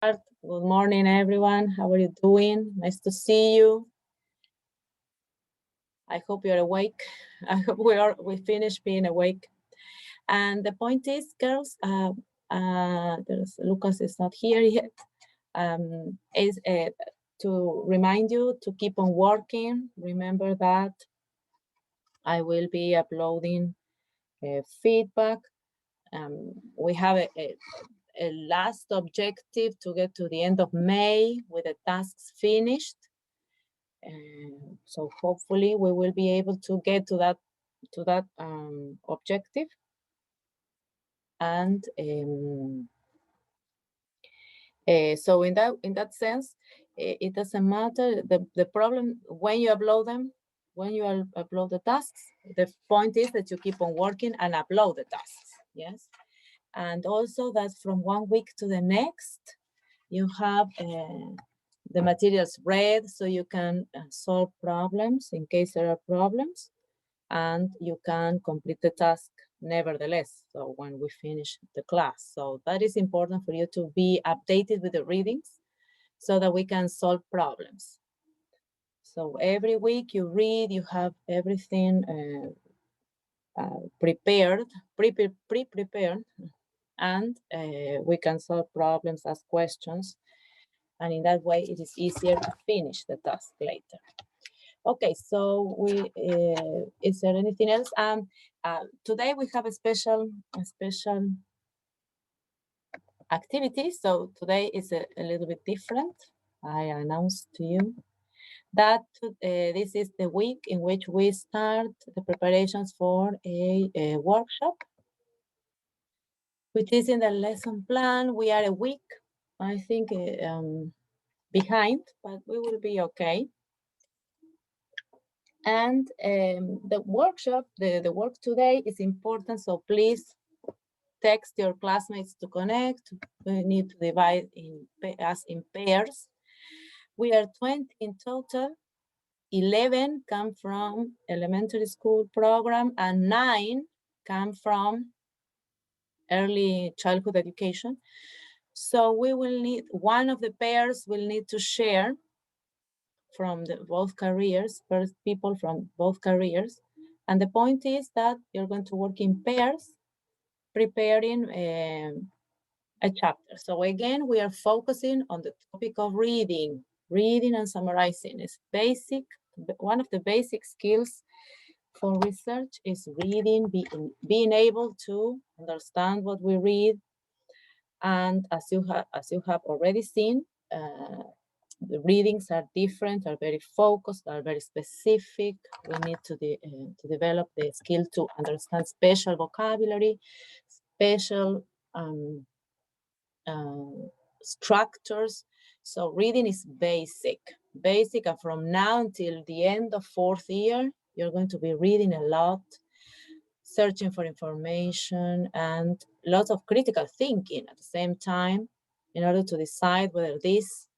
Good morning, everyone. How are you doing? Nice to see you. I hope you're awake. I hope we finished being awake. And the point is, girls, Lucas is not here yet. Is to remind you to keep on working. Remember that I will be uploading feedback. We have a last objective to get to the end of May with the tasks finished. So hopefully we will be able to get to that objective. And so in that sense, it doesn't matter the problem when you upload them. When you upload the tasks, the point is that you keep on working and upload the tasks. Yes. And also that from 1 week to the next, you have the materials read so you can solve problems in case there are problems, and you can complete the task nevertheless. So when we finish the class, so that is important for you to be updated with the readings so that we can solve problems. So every week you read, you have everything prepared, pre-prepared, and we can solve problems, ask questions, and in that way it is easier to finish the task later. Okay, so is there anything else? Today we have a special activity. So today is a little bit different. I announced to you that this is the week in which we start the preparations for a workshop, which is in the lesson plan. We are a week, I think, behind, but we will be okay. And the workshop, the work today is important, so please text your classmates to connect. We need to divide us in pairs. We are 20 in total. 11 come from elementary school program and 9 come from early childhood education. So we will need, one of the pairs will need to share from both careers, first people from both careers. And the point is that you're going to work in pairs, preparing a chapter. So again, we are focusing on the topic of reading and summarizing. It's basic. One of the basic skills for research is reading, being able to understand what we read. And as you have already seen, the readings are different, are very focused, are very specific. We need to develop the skill to understand special vocabulary, special structures. So reading is basic, and from now until the end of 4th year, you're going to be reading a lot, searching for information, and lots of critical thinking at the same time in order to decide whether these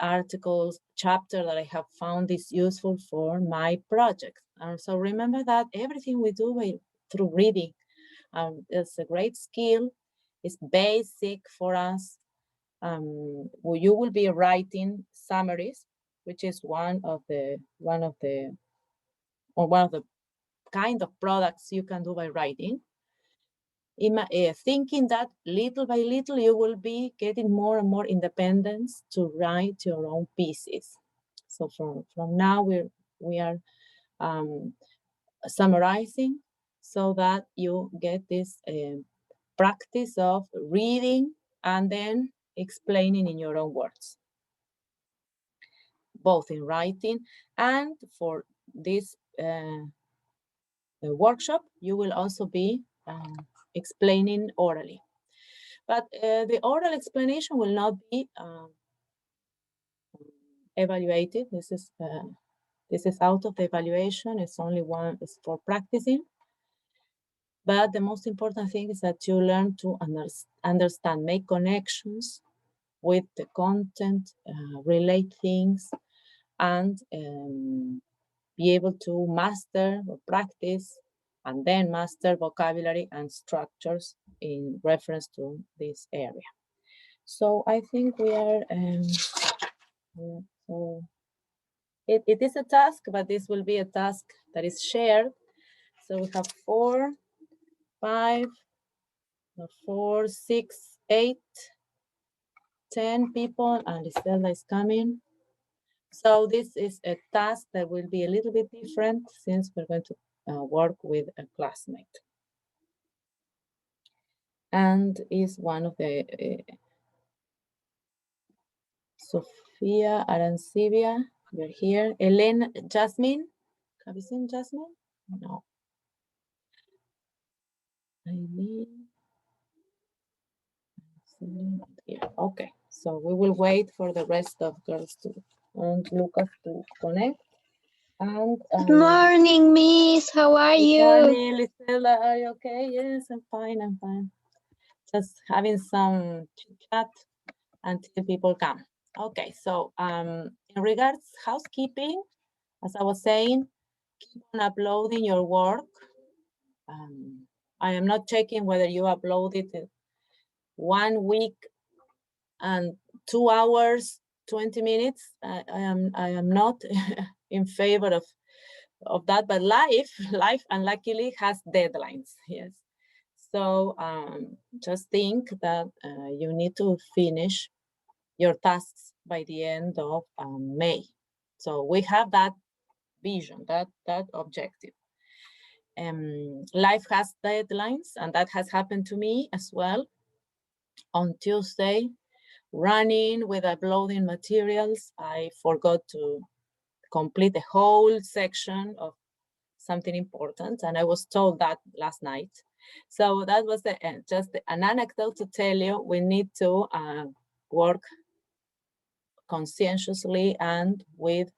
articles, chapter that I have found is useful for my project. So remember that everything we do through reading is a great skill. It's basic for us. You will be writing summaries, which is one of the kind of products you can do by writing. Thinking that little by little you will be getting more and more independence to write your own pieces. So from now we are summarizing so that you get this practice of reading and then explaining in your own words, both in writing, and for this workshop you will also be explaining orally. But the oral explanation will not be evaluated. This is out of the evaluation. It's only one, it's for practicing. But the most important thing is that you learn to understand, make connections with the content, relate things, and be able to master or practice and then master vocabulary and structures in reference to this area. So I think we are, so it is a task, but this will be a task that is shared. So we have 4, 5, 4, 6, 8, 10 people, and Estela is coming. So this is a task that will be a little bit different since we're going to work with a classmate. And is one of the Sofia Arancibia, you're here. Elena, Jasmine, have you seen Jasmine? No. Eileen. Here. Okay, so we will wait for the rest of girls to and Lucas to connect. And Good morning, Miss. How are you? Good morning, Lisela. Are you okay? Yes, I'm fine. I'm fine. Just having some chit chat until people come. Okay, so in regards housekeeping, as I was saying, keep on uploading your work. I am not checking whether you uploaded it 1 week and 2 hours, 20 minutes. I am not in favor of that, but life unluckily has deadlines. Yes. So just think that you need to finish your tasks by the end of May. So we have that vision, that objective. Life has deadlines, and that has happened to me as well. On Tuesday, running with uploading materials, I forgot to complete the whole section of something important, and I was told that last night. So that was just an anecdote to tell you we need to work conscientiously and with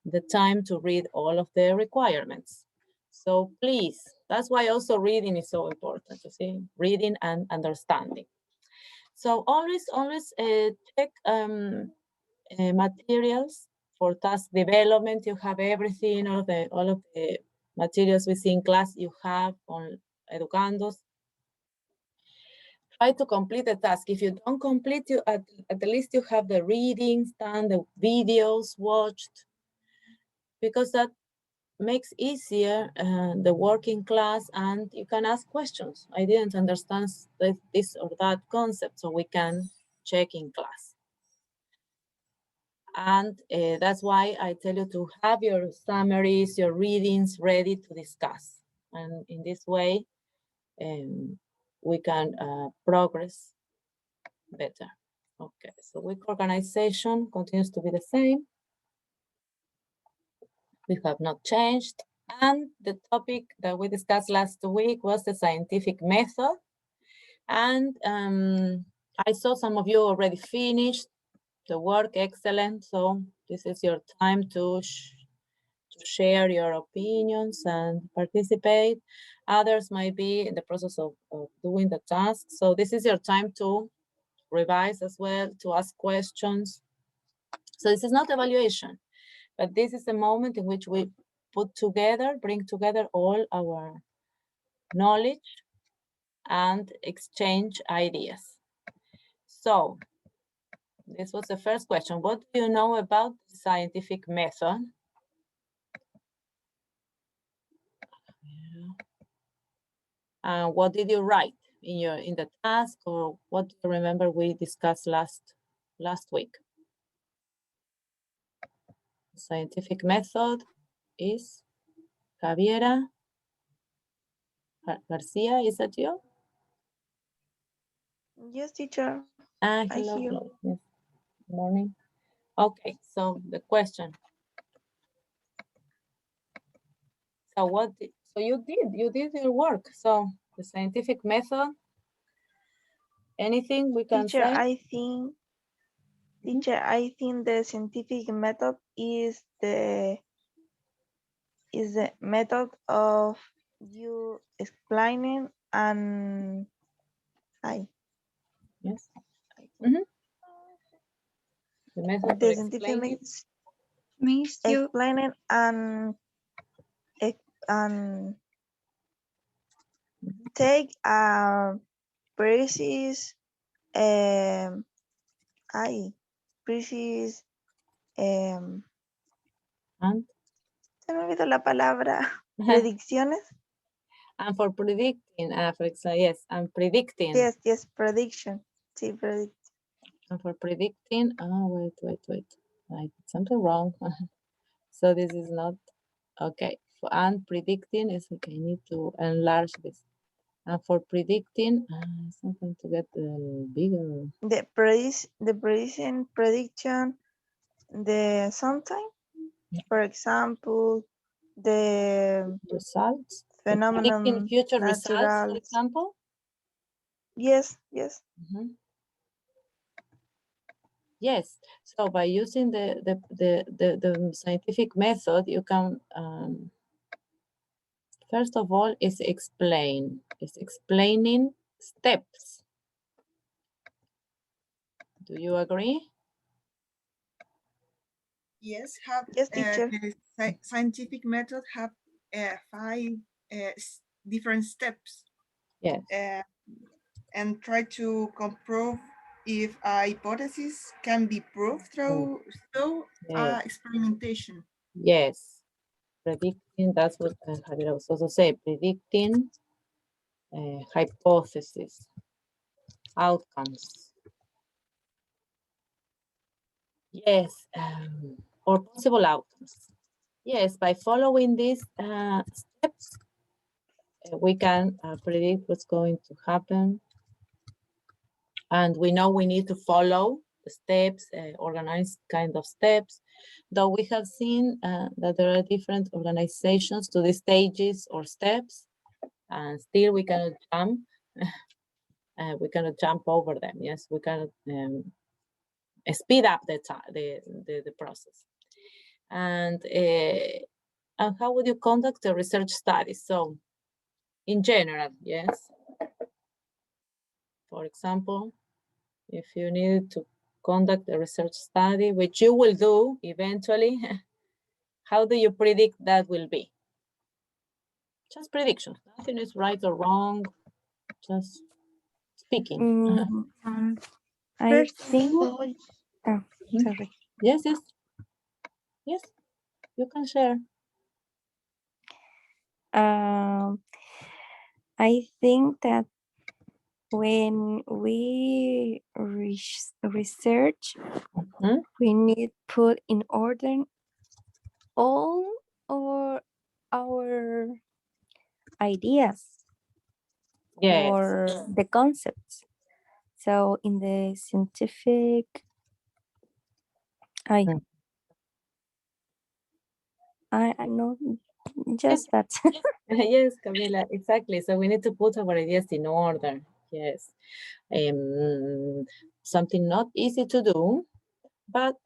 the time to read all of the requirements. So please, that's why also reading is so important, you see, reading and understanding. So always check materials for task development. You have everything, all of the materials we see in class you have on Educandos. Try to complete the task. If you don't complete, you at least you have the readings done, the videos watched, because that makes easier the work in class, and you can ask questions. I didn't understand this or that concept, so we can check in class. And that's why I tell you to have your summaries, your readings ready to discuss. And in this way, we can progress better. Okay, so week organization continues to be the same. We have not changed. And the topic that we discussed last week was the scientific method. And I saw some of you already finished the work, excellent. So this is your time to share your opinions and participate. Others might be in the process of doing the task. So this is your time to revise as well, to ask questions. So this is not evaluation, but this is the moment in which we bring together all our knowledge and exchange ideas. So this was the first question. What do you know about the scientific method? What did you write in the task, or what do you remember we discussed last week? The scientific method is Javiera Garcia, is that you? Yes, teacher. Hello, hello. Yes. Good morning. Okay, so the question. So so you did your work. So the scientific method, anything we can Teacher, say? I think the scientific method is the method of you explaining and Yes. The method for the scientific explaining. means explaining and take a precise Precis. And Se me olvidó la palabra. Predicciones. and for predicting, for example, yes, and predicting. Yes, prediction. Sí, predict. And for predicting, oh, wait. I did something wrong. So this is not, okay. And predicting is, okay, I need to enlarge this. And for predicting, something to get bigger. The prediction, the sometime. For example, the Results. Predicting phenomenon future results, for natural. example. Yes. Yes. So by using the scientific method, you can first of all is explain. It's explaining steps. Do you agree? Yes, Teacher. the scientific method have 5 different steps. Yes. And try to prove if a hypothesis can be proved through Yes. experimentation. Yes. Predicting, that's what Javier was also saying, predicting hypothesis, outcomes. Yes, or possible outcomes. Yes, by following these steps, we can predict what's going to happen. And we know we need to follow the steps, organized kind of steps, though we have seen that there are different organizations to the stages or steps, and still we cannot jump. We cannot jump over them. Yes, we cannot speed up the process. And how would you conduct a research study? So in general, yes. For example, if you need to conduct a research study, which you will do eventually, how do you predict that will be? Just predictions. Nothing is right or wrong, just speaking. I think, sorry. Yes, you can share. I think that when we research, we need put in order all our ideas or the concepts. So in the scientific, I know just that. Yes, Camila, exactly. So we need to put our ideas in order. Yes. Something not easy to do, but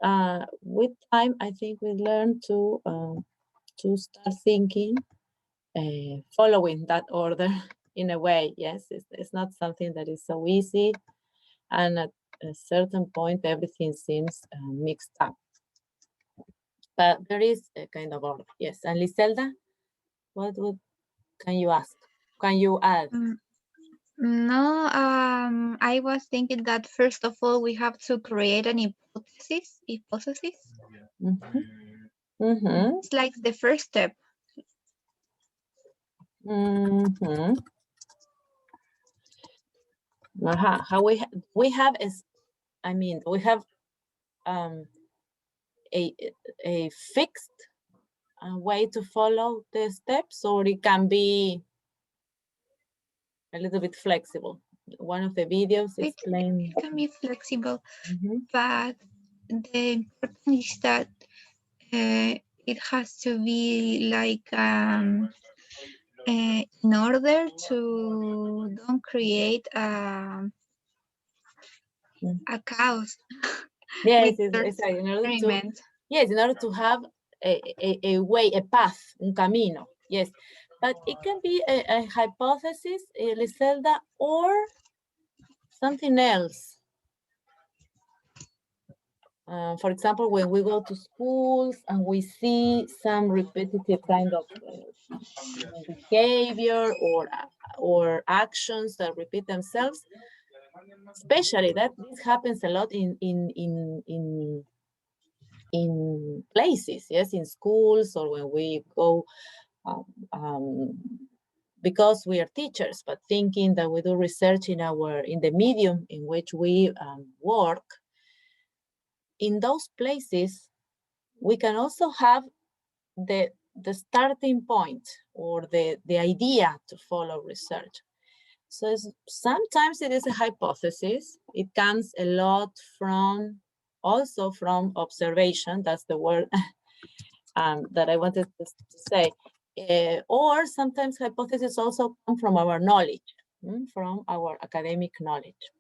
with time, I think we learn to start thinking, following that order in a way. Yes, it's not something that is so easy, and at a certain point, everything seems mixed up. But there is a kind of order. Yes, and Liselda, can you ask? Can you add? No, I was thinking that first of all, we have to create an hypothesis. It's like the first step. How we have is, I mean, we have a fixed way to follow the steps, or it can be a little bit flexible. One of the videos explains. It can be flexible, but the important is that it has to be like in order to don't create a chaos. Yes, exactly. In order to have a way, a path, un camino. Yes, but it can be a hypothesis, Liselda, or something else. For example, when we go to schools and we see some repetitive kind of behavior or actions that repeat themselves, especially that this happens a lot in places, yes, in schools, or when we go because we are teachers, but thinking that we do research in the medium in which we work. In those places, we can also have the starting point or the idea to follow research. So sometimes it is a hypothesis. It comes a lot also from observation. That's the word that I wanted to say. Or sometimes hypotheses also come from our knowledge, from our academic knowledge.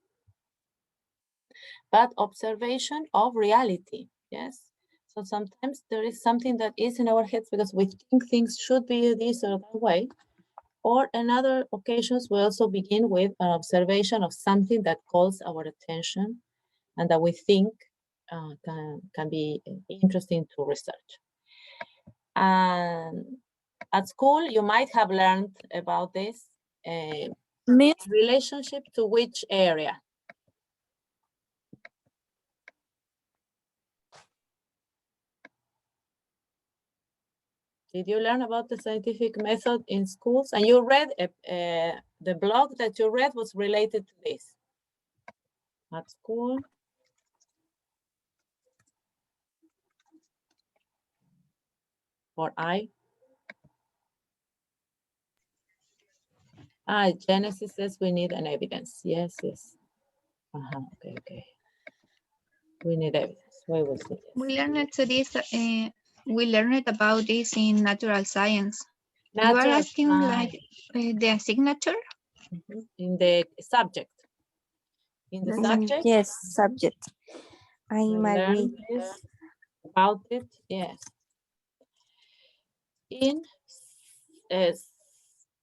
But observation of reality, yes. So sometimes there is something that is in our heads because we think things should be this or that way. Or in other occasions, we also begin with an observation of something that calls our attention and that we think can be interesting to research. And at school, you might have learned about this relationship to which area? Did you learn about the scientific method in schools? And you read, the blog that you read was related to this. At school. Or I? Genesis says we need an evidence. Yes, yes. Okay. We need evidence. We will see. Yes. We learned to this. We learned about this in natural science. You are Natural asking science. like the signature? In the subject. In the subject? Yes, subject. I agree. About it, yes. In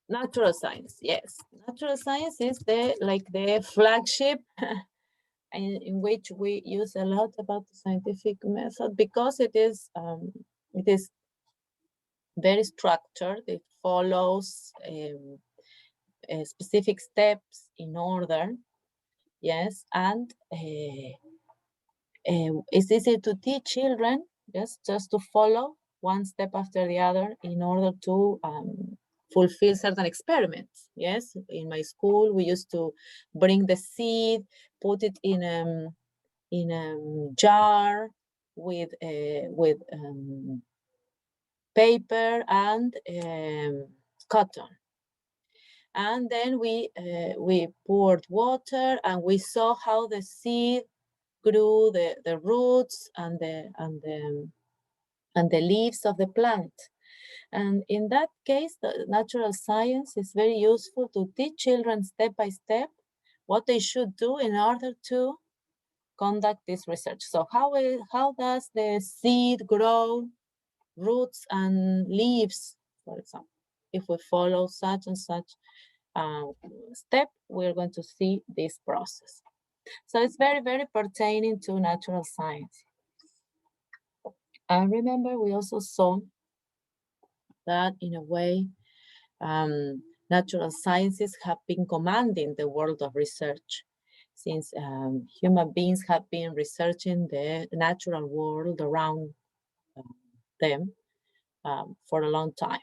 natural science, yes. Natural science is the flagship in which we use a lot about the scientific method because it is very structured. It follows specific steps in order, yes, and it's easy to teach children, yes, just to follow one step after the other in order to fulfill certain experiments. Yes, in my school, we used to bring the seed, put it in a jar with paper and cotton. And then we poured water and we saw how the seed grew, the roots and the leaves of the plant. And in that case, the natural science is very useful to teach children step by step what they should do in order to conduct this research. So how does the seed grow, roots and leaves, for example? If we follow such and such step, we're going to see this process. So it's very, very pertaining to natural science. And remember, we also saw that in a way, natural sciences have been commanding the world of research since human beings have been researching the natural world around them for a long time.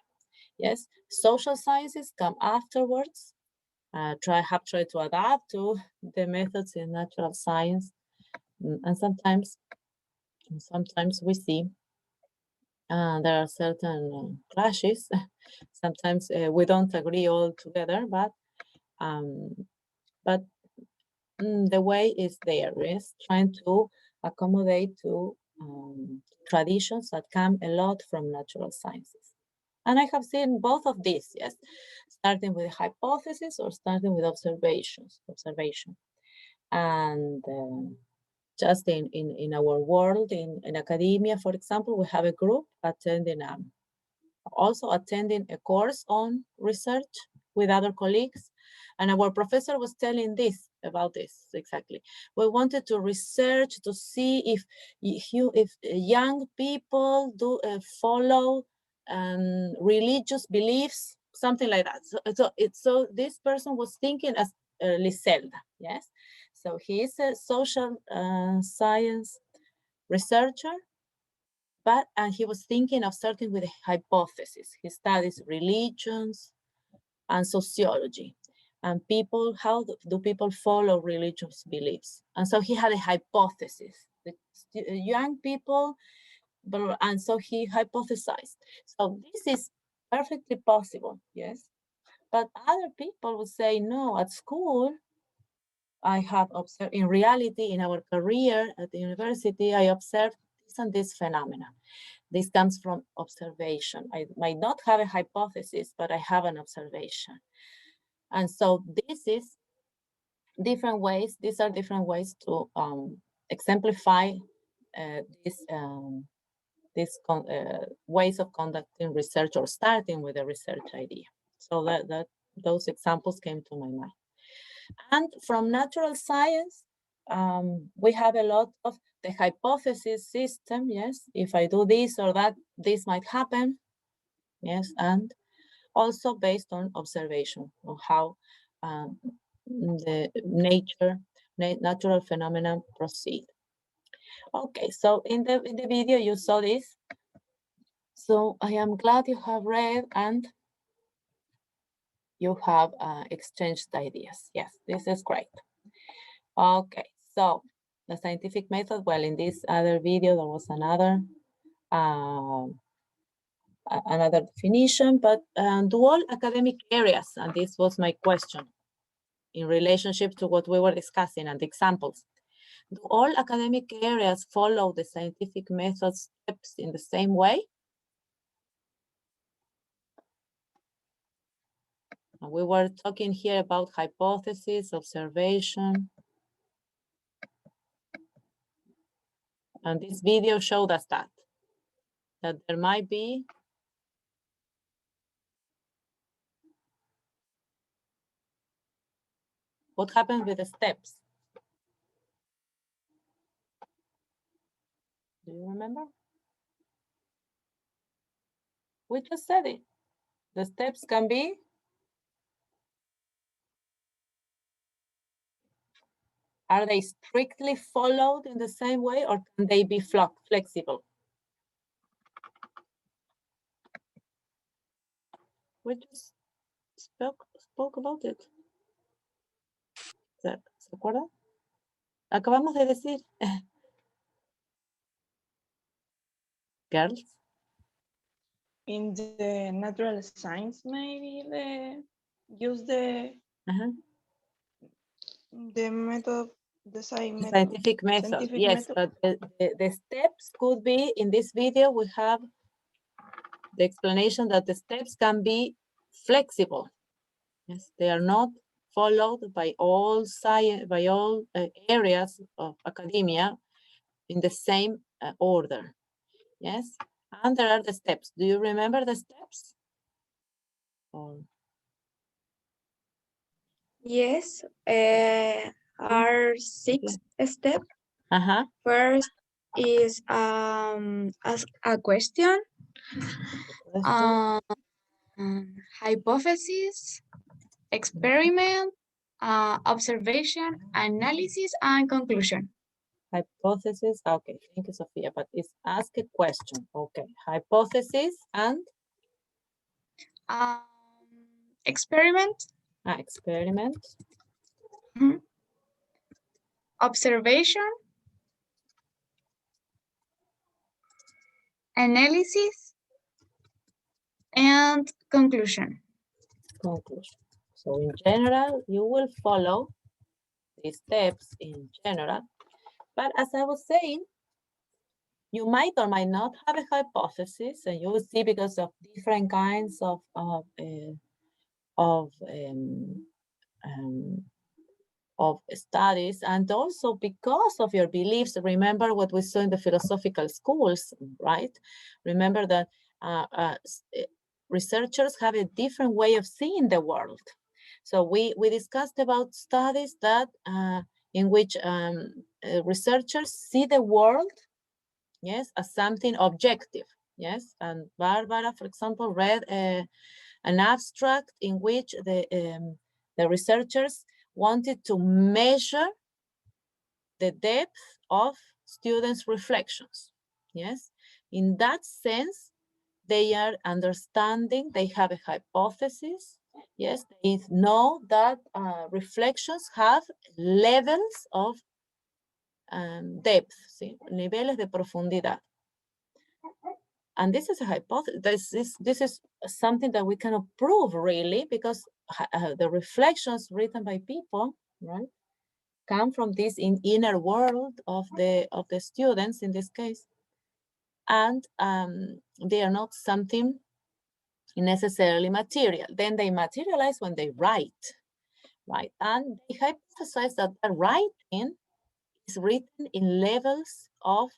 Yes, social sciences come afterwards, have tried to adapt to the methods in natural science, and sometimes we see there are certain clashes. Sometimes we don't agree all together, but the way is there, is trying to accommodate to traditions that come a lot from natural sciences. And I have seen both of these, yes, starting with hypothesis or starting with observation. And just in our world, in academia, for example, we have a group also attending a course on research with other colleagues. And our professor was telling about this exactly. We wanted to research to see if young people do follow religious beliefs, something like that. So this person was thinking as Liselda, yes? So he is a social science researcher, and he was thinking of starting with a hypothesis. He studies religions and sociology, and people, how do people follow religious beliefs? And so he had a hypothesis. The young people, and so he hypothesized. So this is perfectly possible, yes. But other people would say, no, at school, I have observed, in reality, in our career at the university, I observed this and this phenomena. This comes from observation. I might not have a hypothesis, but I have an observation. And so this is different ways, these are different ways to exemplify these ways of conducting research or starting with a research idea. So those examples came to my mind. And from natural science, we have a lot of the hypothesis system, yes, if I do this or that, this might happen, yes, and also based on observation of how the natural phenomena proceed. Okay, so in the video you saw this. So I am glad you have read and you have exchanged ideas. Yes, this is great. Okay, so the scientific method, well, in this other video, there was another definition, but do all academic areas, and this was my question in relationship to what we were discussing and the examples, do all academic areas follow the scientific method steps in the same way? And we were talking here about hypothesis, observation. And this video showed us that there might be what happens with the steps. Do you remember? We just said it. The steps can be are they strictly followed in the same way, or can they be flexible? We just spoke about it. ¿Se acuerdan? Acabamos de decir. Girls? In the natural science, maybe use the method, the scientific method. Scientific Yes, method. but the steps could be, in this video, we have the explanation that the steps can be flexible. Yes, they are not followed by all science, by all areas of academia in the same order. Yes, and there are the steps. Do you remember the steps? Or... Yes, are 6 steps. First is ask a question. Hypothesis, experiment, observation, analysis, and conclusion. Hypothesis, okay, thank you, Sophia, but it's ask a question. Okay, hypothesis and? Experiment. Experiment. Observation. Analysis. And conclusion. Conclusion. So in general, you will follow these steps in general, but as I was saying, you might or might not have a hypothesis, and you will see because of different kinds of studies, and also because of your beliefs. Remember what we saw in the philosophical schools, right? Remember that researchers have a different way of seeing the world. So we discussed about studies that in which researchers see the world, yes, as something objective, yes. And Barbara, for example, read an abstract in which the researchers wanted to measure the depth of students' reflections. Yes, in that sense, they are understanding, they have a hypothesis. Yes, they know that reflections have levels of depth, ¿sí? Niveles de profundidad. And this is a hypothesis. This is something that we cannot prove really, because the reflections written by people, right, come from this inner world of the students in this case, and they are not something necessarily material. Then they materialize when they write, right? And they hypothesize that the writing is written in levels of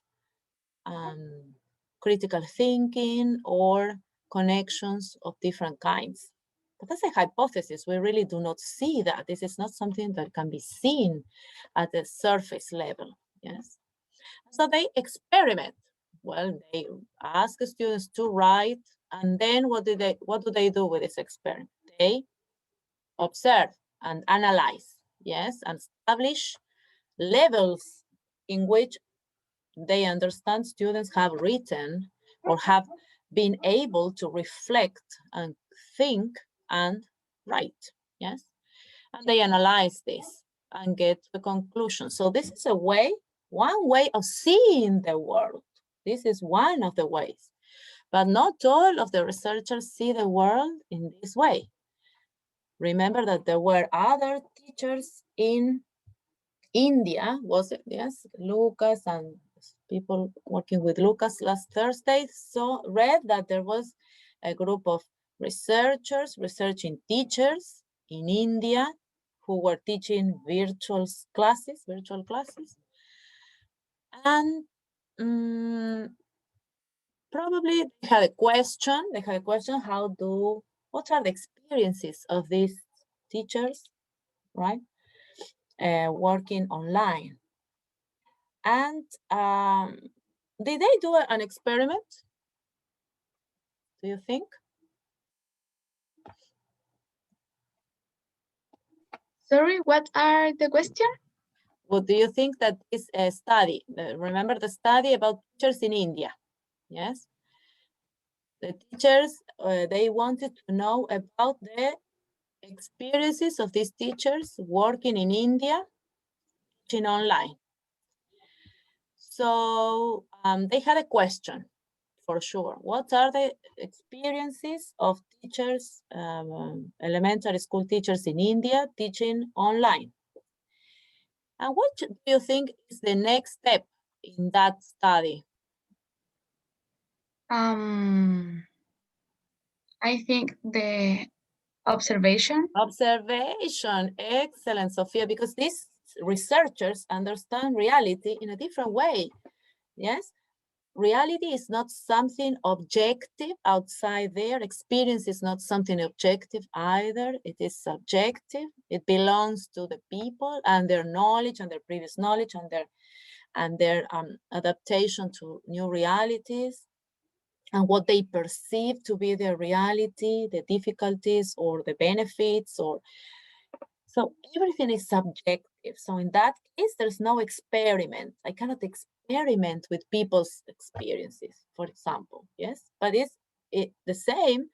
critical thinking or connections of different kinds. But that's a hypothesis. We really do not see that. This is not something that can be seen at the surface level. Yes. So they experiment. Well, they ask the students to write, and then what do they do with this experiment? They observe and analyze, yes, and establish levels in which they understand students have written or have been able to reflect and think and write, yes? And they analyze this and get to a conclusion. So this is a way, one way of seeing the world. This is one of the ways. But not all of the researchers see the world in this way. Remember that there were other teachers in India, was it? Yes, Lucas and people working with Lucas last Thursday read that there was a group of researchers, researching teachers in India who were teaching virtual classes. And probably they had a question, what are the experiences of these teachers, right? Working online. And did they do an experiment? Do you think? Sorry, what are the question? What do you think that is a study? Remember the study about teachers in India? Yes. The teachers, they wanted to know about the experiences of these teachers working in India, teaching online. So they had a question for sure. What are the experiences of teachers, elementary school teachers in India teaching online? And what do you think is the next step in that study? I think the observation. Observation, excellent, Sophia, because these researchers understand reality in a different way, yes? Reality is not something objective outside their experience is not something objective either. It is subjective. It belongs to the people and their knowledge and their previous knowledge and their adaptation to new realities and what they perceive to be their reality, the difficulties or the benefits so everything is subjective. So in that case, there's no experiment. I cannot experiment with people's experiences, for example, yes? But it's the same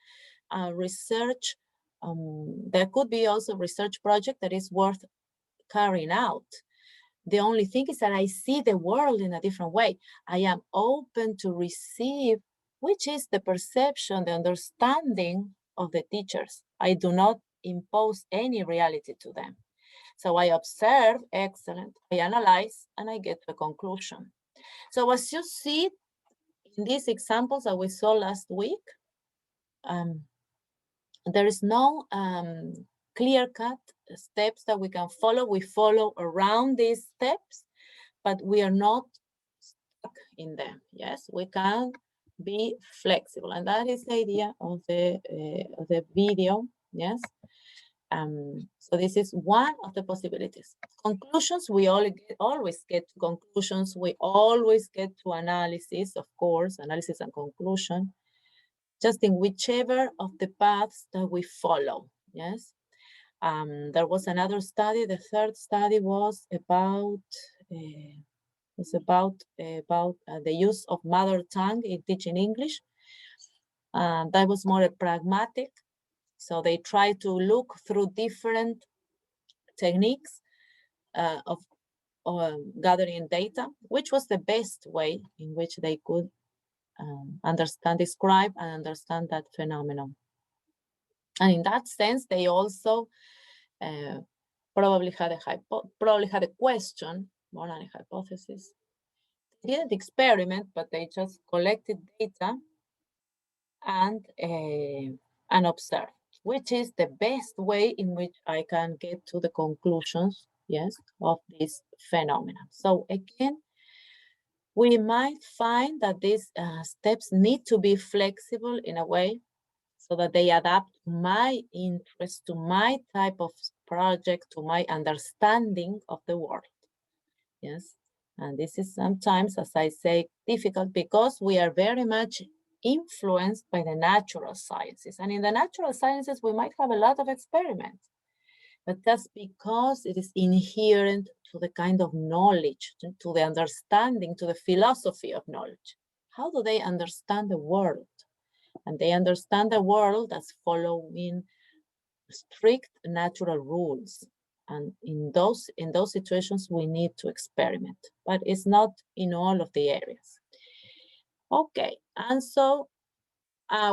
research. There could be also a research project that is worth carrying out. The only thing is that I see the world in a different way. I am open to receive, which is the perception, the understanding of the teachers. I do not impose any reality to them. So I observe, excellent, I analyze, and I get to a conclusion. So as you see in these examples that we saw last week, there is no clear-cut steps that we can follow. We follow around these steps, but we are not stuck in them. Yes, we can be flexible, and that is the idea of the video. Yes. So this is one of the possibilities. Conclusions, we always get to conclusions. We always get to analysis, of course, analysis and conclusion, just in whichever of the paths that we follow, yes? There was another study, the third study was about was about the use of mother tongue in teaching English. That was more pragmatic. So they try to look through different techniques of gathering data, which was the best way in which they could describe and understand that phenomenon. And in that sense, they also probably had a question more than a hypothesis. They didn't experiment, but they just collected data and observed, which is the best way in which I can get to the conclusions, yes, of this phenomenon. So again, we might find that these steps need to be flexible in a way so that they adapt to my interest, to my type of project, to my understanding of the world. Yes, and this is sometimes, as I say, difficult because we are very much influenced by the natural sciences. And in the natural sciences, we might have a lot of experiments, but that's because it is inherent to the kind of knowledge, to the understanding, to the philosophy of knowledge. How do they understand the world? And they understand the world as following strict natural rules. And in those situations, we need to experiment, but it's not in all of the areas. Okay, and so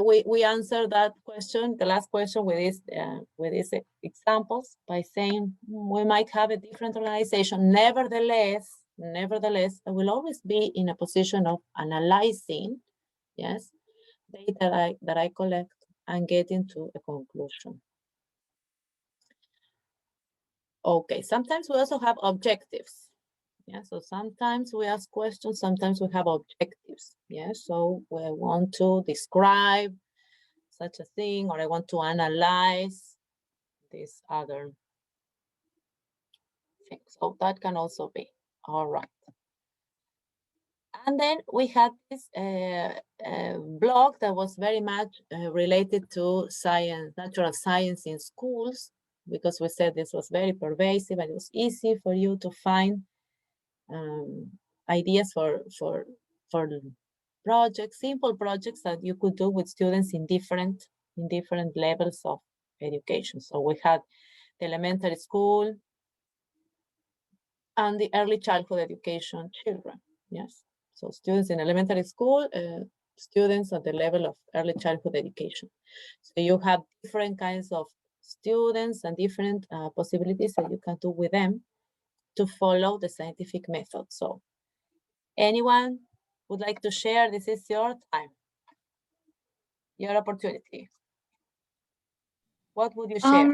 we answered that question, the last question, with these examples by saying we might have a different organization. Nevertheless, I will always be in a position of analyzing, yes, data that I collect and getting to a conclusion. Okay, sometimes we also have objectives. Yeah, so sometimes we ask questions, sometimes we have objectives. Yeah, so we want to describe such a thing, or I want to analyze this other thing. So that can also be, all right. And then we had this blog that was very much related to science, natural science in schools, because we said this was very pervasive and it was easy for you to find ideas for projects, simple projects that you could do with students in different levels of education. So we had the elementary school and the early childhood education children. Yes, so students in elementary school, students at the level of early childhood education. So you have different kinds of students and different possibilities that you can do with them to follow the scientific method. So anyone would like to share? This is your time, your opportunity. What would you share?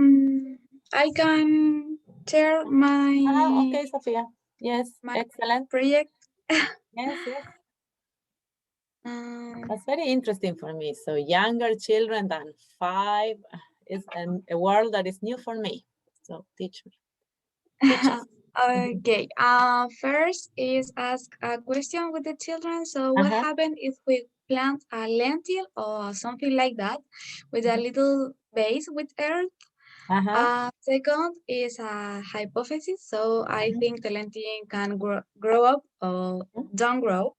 I can share my Okay, Sophia. Yes, my excellent. project. Yes, yes. That's very interesting for me. So younger children than 5 is a world that is new for me. So teach me. Teach us. Okay. First is ask a question with the children. So what happens if we plant a lentil or something like that with a little base with earth? Second is a hypothesis. So I think the lentil can grow up or don't grow.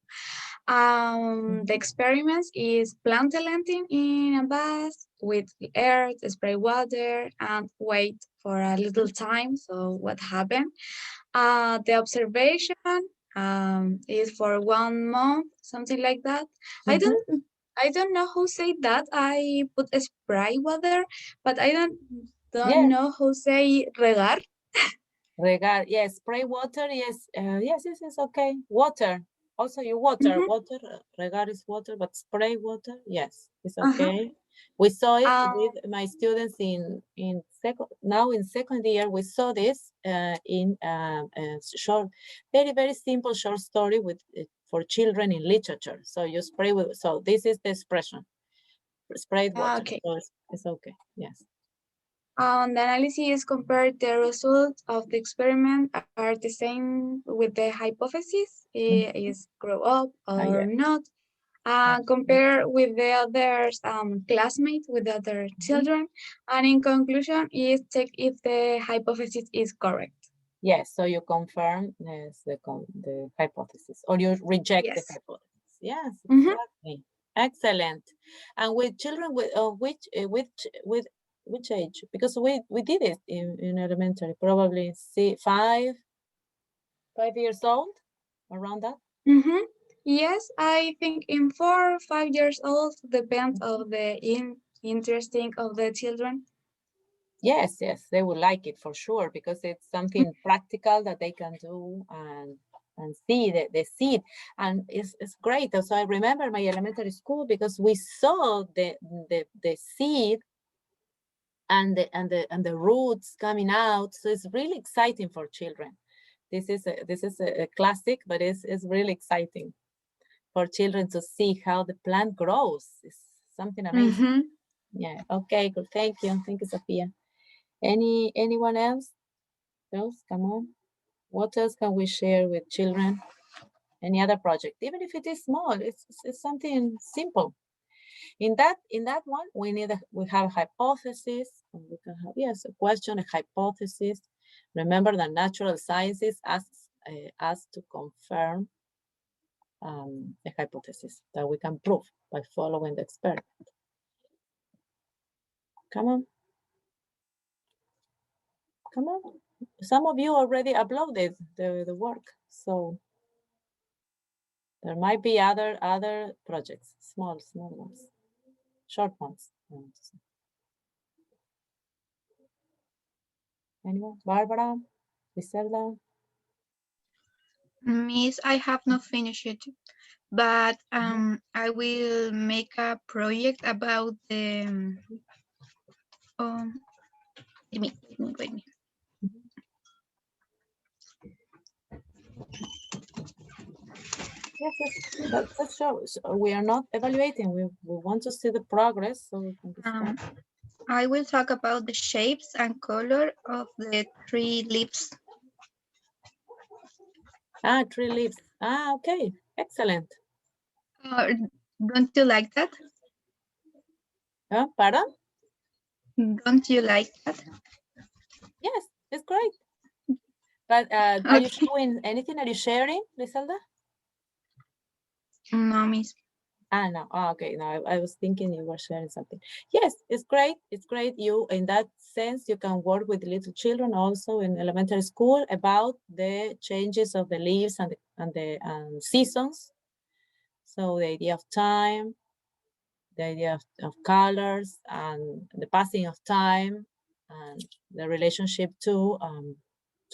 The experiments is plant the lentil in a vase with earth, spray water, and wait for a little time. So what happened? The observation is for 1 month, something like that. I don't know who said that. I put a spray water, but I don't Yes. know who say regar. Regar, yes. Spray water, yes. Yes, okay. Water. Also, you water. Water. Regar is water, but spray water, yes, it's okay. We saw it with my students in second year. We saw this in a short, very simple short story with for children in literature. So you spray with. So this is the expression. Sprayed water. Okay. So it's okay. Yes. The analysis compared the results of the experiment are the same with the hypothesis, is grow up or not. Compare with the other classmates, with the other children, and in conclusion is check if the hypothesis is correct. Yes, so you confirm the hypothesis, or you reject the Yes. hypothesis. Yes, Mhm. exactly. Excellent. And with children with which age? Because we did it in elementary, probably 5 years old, around that. Mm-hmm. Yes, I think in 4 or 5 years old, depends of the interesting of the children. Yes, yes, they will like it for sure because it's something practical that they can do and see the seed, and it's great. Also, I remember my elementary school because we saw the seed and the roots coming out. So it's really exciting for children. This is a classic, but it's really exciting for children to see how the plant grows. It's something amazing. Mm-hmm. Yeah. Okay. Good. Thank you, Sophia. Anyone else? Come on. What else can we share with children? Any other project, even if it is small, it's something simple. In that one, we have a hypothesis. And we can have, yes, a question, a hypothesis. Remember that natural sciences asks us to confirm a hypothesis that we can prove by following the experiment. Come on. Come on. Some of you already uploaded the work, so there might be other projects, small ones, short ones. Anyone? Barbara? Griselda? Miss, I have not finished it, but I will make a project about the. Wait me. Yes, that's sure. So we are not evaluating. We want to see the progress, so we can discuss. I will talk about the shapes and color of the tree leaves. Tree leaves. Okay, excellent. Don't you like that? Pardon? Don't you like that? Yes, it's great. But are you showing anything? Are you sharing, Griselda? No, Miss. No. Okay. No, I was thinking you were sharing something. Yes, it's great. It's great. You, in that sense, you can work with little children also in elementary school about the changes of the leaves and the seasons. So the idea of time, the idea of colors, and the passing of time, and the relationship to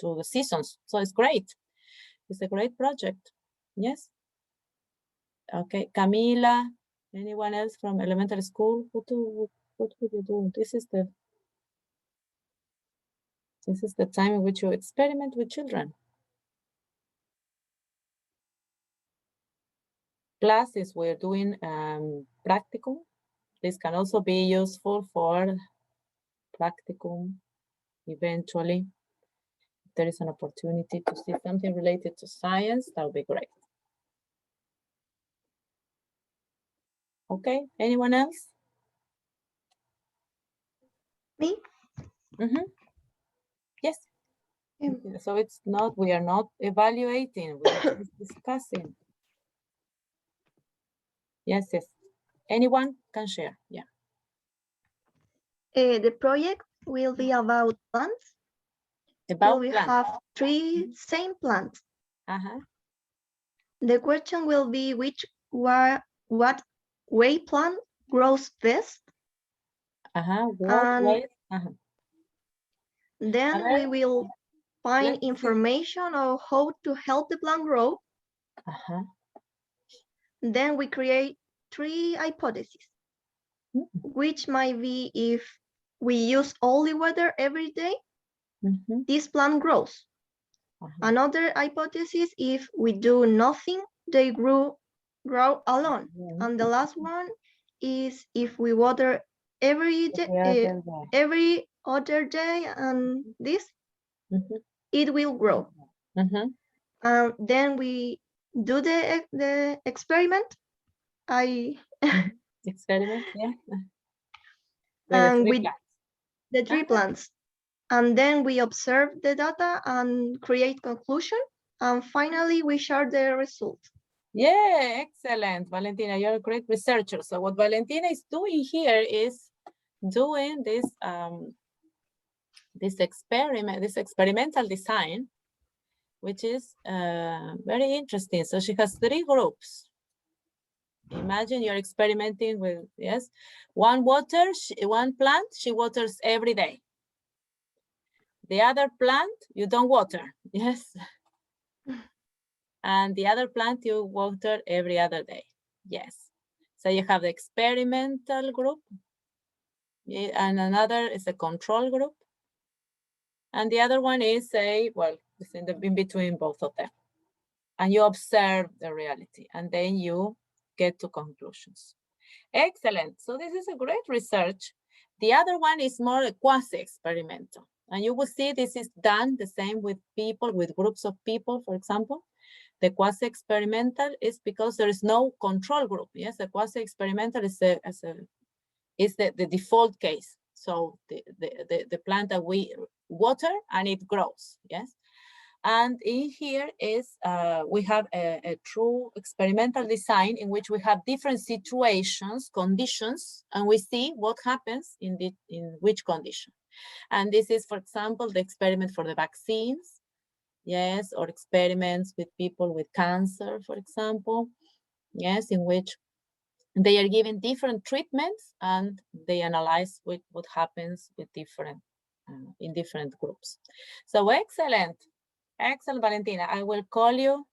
the seasons. So it's great. It's a great project. Yes. Okay, Camila. Anyone else from elementary school? What would you do? This is the time in which you experiment with children. Classes, we're doing practicum. This can also be useful for practicum eventually. If there is an opportunity to see something related to science, that would be great. Okay, anyone else? Me? Yes. So it's not, we are not evaluating, we are just discussing. Yes. Anyone can share, yeah. The project will be about plants. About we plants. have 3 same plants. The question will be what way plant grows best. What way? Then we will find information on how to help the plant grow. Then we create 3 hypotheses, which might be if we use only water every day, this plant grows. Another hypothesis, if we do nothing, they grow alone. And the last one is if we water every other day and this, it will grow. Then we do the experiment. Experiment, yeah. And with the 3 plants. And then we observe the data and create conclusion. And finally, we share the results. Yeah, excellent, Valentina. You're a great researcher. So what Valentina is doing here is doing this this experimental design, which is very interesting. So she has 3 groups. Imagine you're experimenting with, yes, one plant, she waters every day. The other plant, you don't water, yes. And the other plant, you water every other day, yes. So you have the experimental group, and another is a control group. And the other one is it's in between both of them. And you observe the reality, and then you get to conclusions. Excellent. So this is a great research. The other one is more quasi-experimental. And you will see this is done the same with people, with groups of people, for example. The quasi-experimental is because there is no control group. Yes, the quasi-experimental is the default case. So the plant that we water and it grows. Yes. And in here is, we have a true experimental design in which we have different situations, conditions, and we see what happens in which condition. And this is, for example, the experiment for the vaccines, yes, or experiments with people with cancer, for example, yes, in which they are given different treatments and they analyze what happens with in different groups. So excellent. Excellent, Valentina. I will call you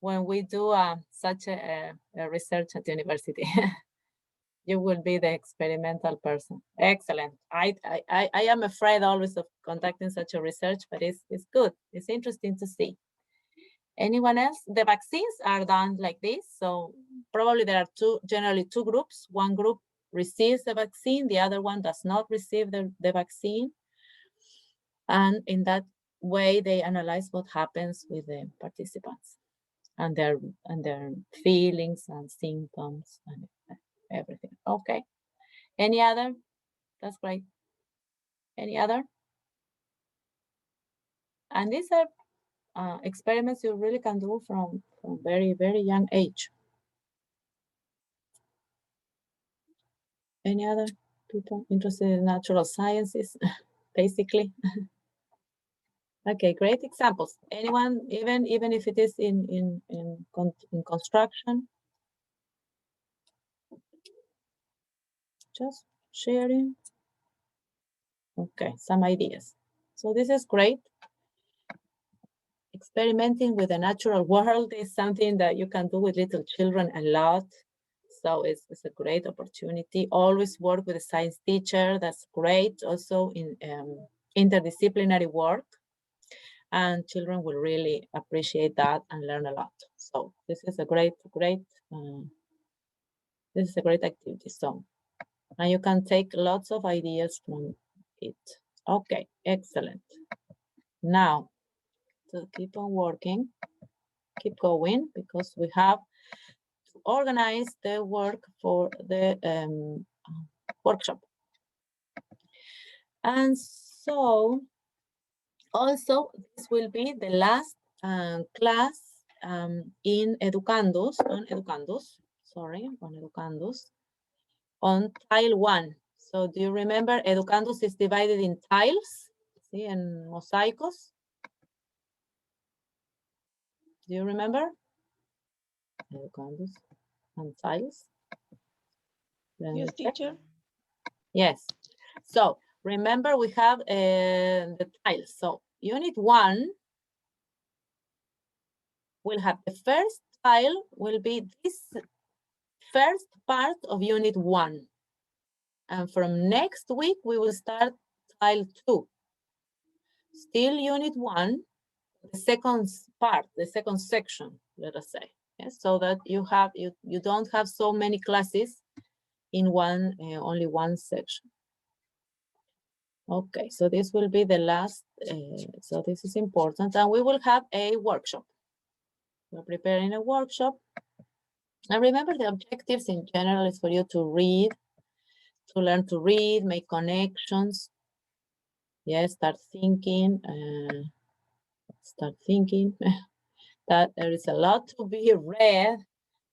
when we do such a research at the university. You will be the experimental person. Excellent. I am afraid always of conducting such a research, but it's good. It's interesting to see. Anyone else? The vaccines are done like this. So probably there are generally two groups. One group receives the vaccine, the other one does not receive the vaccine. And in that way, they analyze what happens with the participants and their feelings and symptoms and everything. Okay. Any other? That's great. Any other? And these are experiments you really can do from very, very young age. Any other people interested in natural sciences, basically? Okay, great examples. Anyone, even if it is in construction? Just sharing. Okay, some ideas. So this is great. Experimenting with the natural world is something that you can do with little children a lot. So it's a great opportunity. Always work with a science teacher. That's great. Also in interdisciplinary work. And children will really appreciate that and learn a lot. So this is a great activity. So, and you can take lots of ideas from it. Okay, excellent. Now, to keep on working, keep going, because we have to organize the work for the workshop. And so, also, this will be the last class in Educandos, on tile 1. So do you remember Educandos is divided in tiles, see, en mosaicos? Do you remember? Educandos and tiles. Yes, teacher. Yes. So remember we have the tiles. So unit 1 will have the first tile will be this first part of unit 1. And from next week, we will start tile 2. Still unit 1, the second part, the second section, let us say. Yes, so that you don't have so many classes in only one section. Okay, so this will be the last, so this is important. And we will have a workshop. We're preparing a workshop. And remember, the objectives in general is for you to read, to learn to read, make connections, Yes, start thinking that there is a lot to be read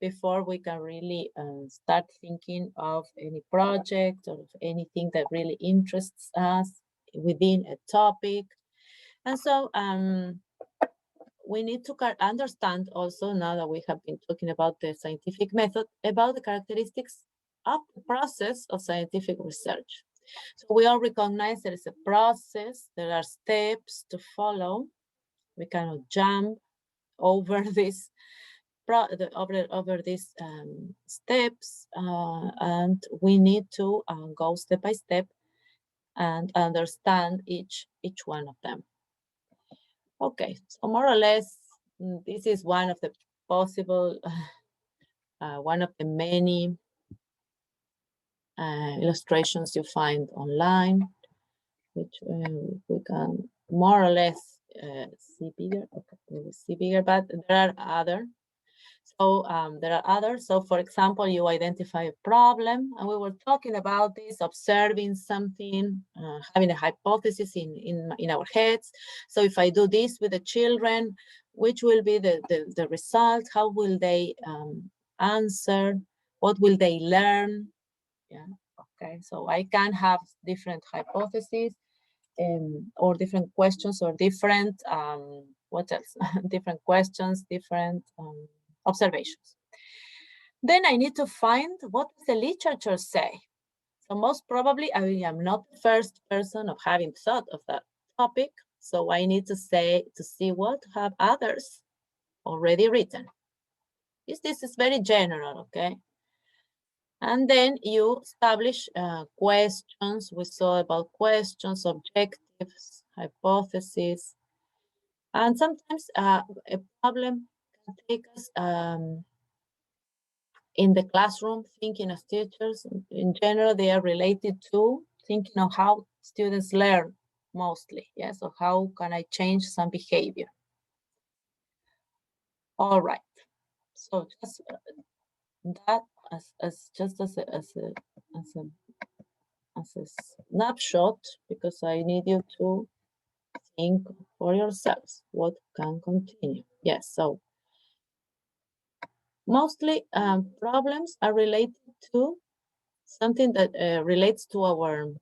before we can really start thinking of any project or anything that really interests us within a topic. And so we need to understand also, now that we have been talking about the scientific method, about the characteristics of the process of scientific research. So we all recognize there is a process, there are steps to follow. We cannot jump over this over these steps, and we need to go step by step and understand each one of them. Okay, so more or less, this is one of the possible, one of the many illustrations you find online, which we can more or less see bigger. Okay, we will see bigger, but there are other. So there are others. So for example, you identify a problem, and we were talking about this, observing something, having a hypothesis in our heads. So if I do this with the children, which will be the result? How will they answer? What will they learn? Yeah, okay. So I can have different hypotheses or different questions or different, what else? Different questions, different observations. Then I need to find what does the literature say. So most probably I am not the first person of having thought of that topic. So I need to see what have others already written. This is very general, okay? And then you establish questions. We saw about questions, objectives, hypotheses. And sometimes a problem can take us in the classroom, thinking as teachers. In general, they are related to thinking of how students learn mostly. Yes, so how can I change some behavior? All right. So just that as a snapshot, because I need you to think for yourselves what can continue. Yes, so mostly problems are related to something that relates to our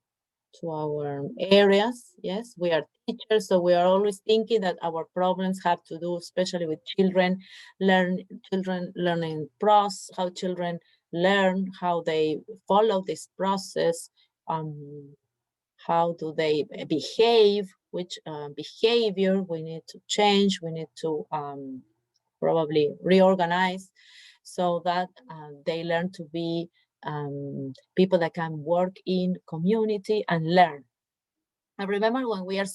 areas. Yes, we are teachers, so we are always thinking that our problems have to do, especially with children learning process, how children learn, how they follow this process, how do they behave, which behavior we need to change, we need to probably reorganize so that they learn to be people that can work in community and learn. I remember when we are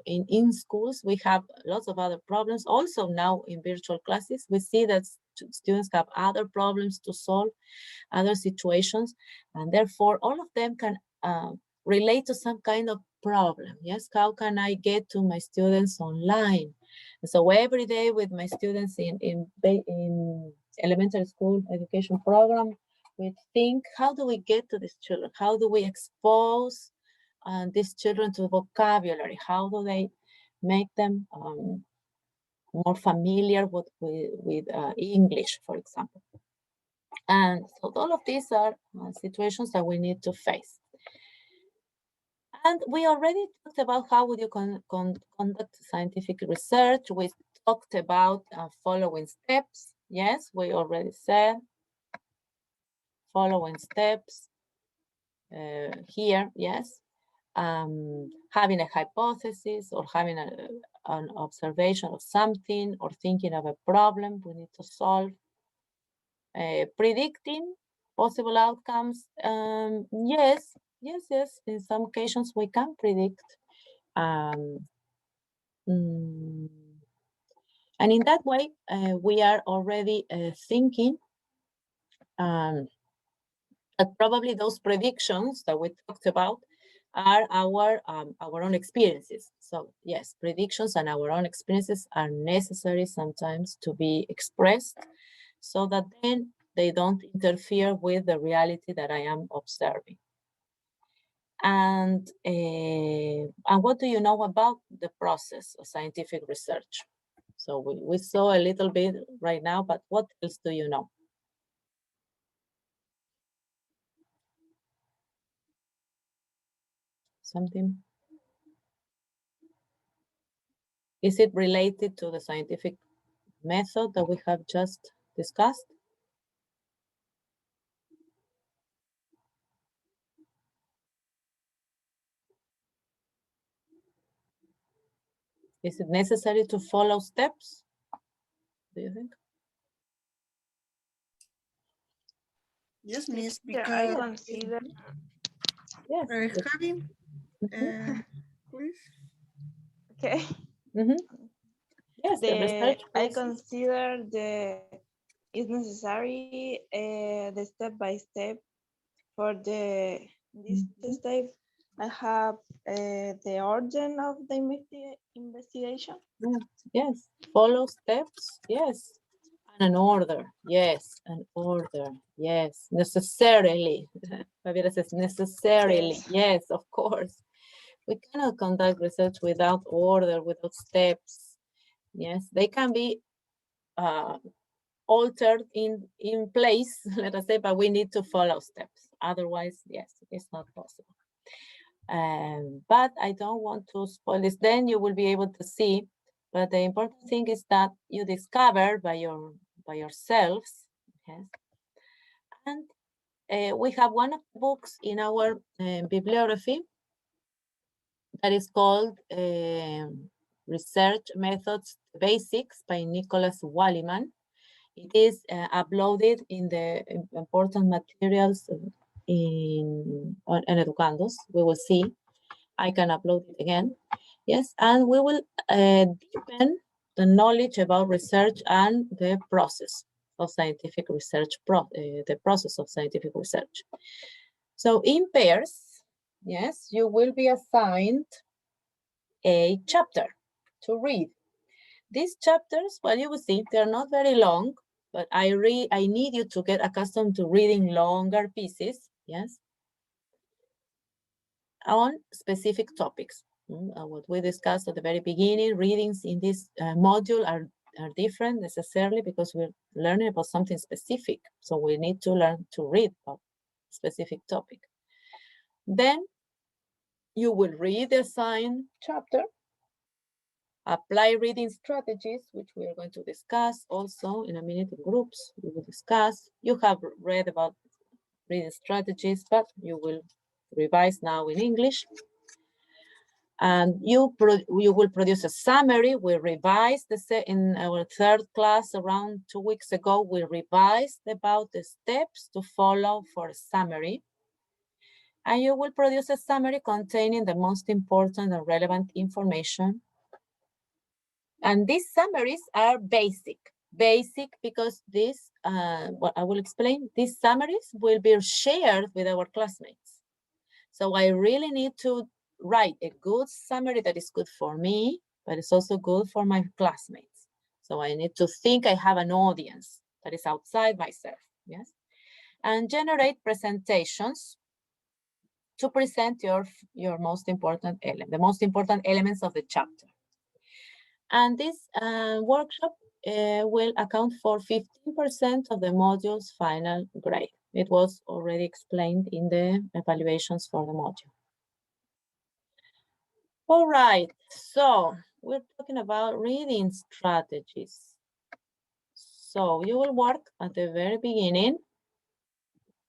in schools, we have lots of other problems. Also now in virtual classes, we see that students have other problems to solve, other situations, and therefore all of them can relate to some kind of problem. Yes, how can I get to my students online? And so every day with my students in elementary school education program, we think, how do we get to these children? How do we expose these children to vocabulary? How do they make them more familiar with English, for example? And so all of these are situations that we need to face. And we already talked about how would you conduct scientific research. We talked about following steps. Yes, we already said following steps here, yes. Having a hypothesis or having an observation of something or thinking of a problem we need to solve. Predicting possible outcomes. Yes. In some occasions we can predict. And in that way, we are already thinking that probably those predictions that we talked about are our own experiences. So yes, predictions and our own experiences are necessary sometimes to be expressed so that then they don't interfere with the reality that I am observing. And what do you know about the process of scientific research? So we saw a little bit right now, but what else do you know? Something? Is it related to the scientific method that we have just discussed? Is it necessary to follow steps? Do you think? Yes, Miss, Yeah, because I consider. Yes. Javi, please. Okay. Yes, the research I process. consider it's necessary the step by step for this step. I have the order of the investigation. Yes, follow steps. Yes, and an order. Yes, an order. Yes, necessarily. Javiera says necessarily. Yes, of course. We cannot conduct research without order, without steps. Yes, they can be altered in place, let us say, but we need to follow steps. Otherwise, yes, it's not possible. But I don't want to spoil this. Then you will be able to see. But the important thing is that you discover by yourselves. Yes. And we have one of the books in our bibliography that is called Research Methods Basics by Nicholas Walliman. It is uploaded in the important materials on Educandos. We will see. I can upload it again. Yes, and we will deepen the knowledge about research and the process of scientific research, the process of scientific research. So in pairs, yes, you will be assigned a chapter to read. These chapters, well, you will see, they're not very long, but I need you to get accustomed to reading longer pieces, yes, on specific topics. What we discussed at the very beginning, readings in this module are different necessarily because we're learning about something specific. So we need to learn to read about a specific topic. Then you will read the assigned chapter, apply reading strategies, which we are going to discuss also in a minute in groups. We will discuss. You have read about reading strategies, but you will revise now in English. And you will produce a summary. We revised in our third class around 2 weeks ago. We revised about the steps to follow for a summary. And you will produce a summary containing the most important and relevant information. And these summaries are basic because this, what I will explain, these summaries will be shared with our classmates. So I really need to write a good summary that is good for me, but it's also good for my classmates. So I need to think I have an audience that is outside myself, yes? And generate presentations to present your most important element, the most important elements of the chapter. And this workshop will account for 15% of the module's final grade. It was already explained in the evaluations for the module. All right, so we're talking about reading strategies. So you will work at the very beginning.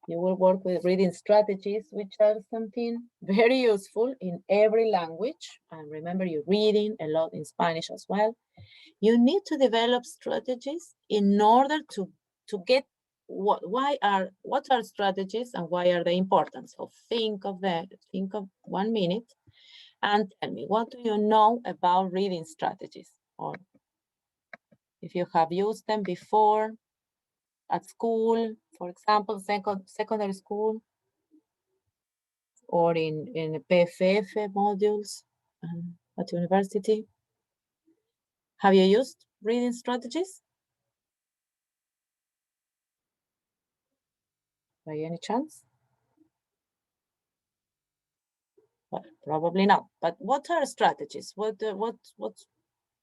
You will work with reading strategies, which are something very useful in every language. And remember, you're reading a lot in Spanish as well. You need to develop strategies in order to get what are strategies and why are they important? So think of 1 minute and tell me, what do you know about reading strategies? Or if you have used them before at school, for example, secondary school, or in PFF modules at university. Have you used reading strategies? By any chance? Well, probably not. But what are strategies? What's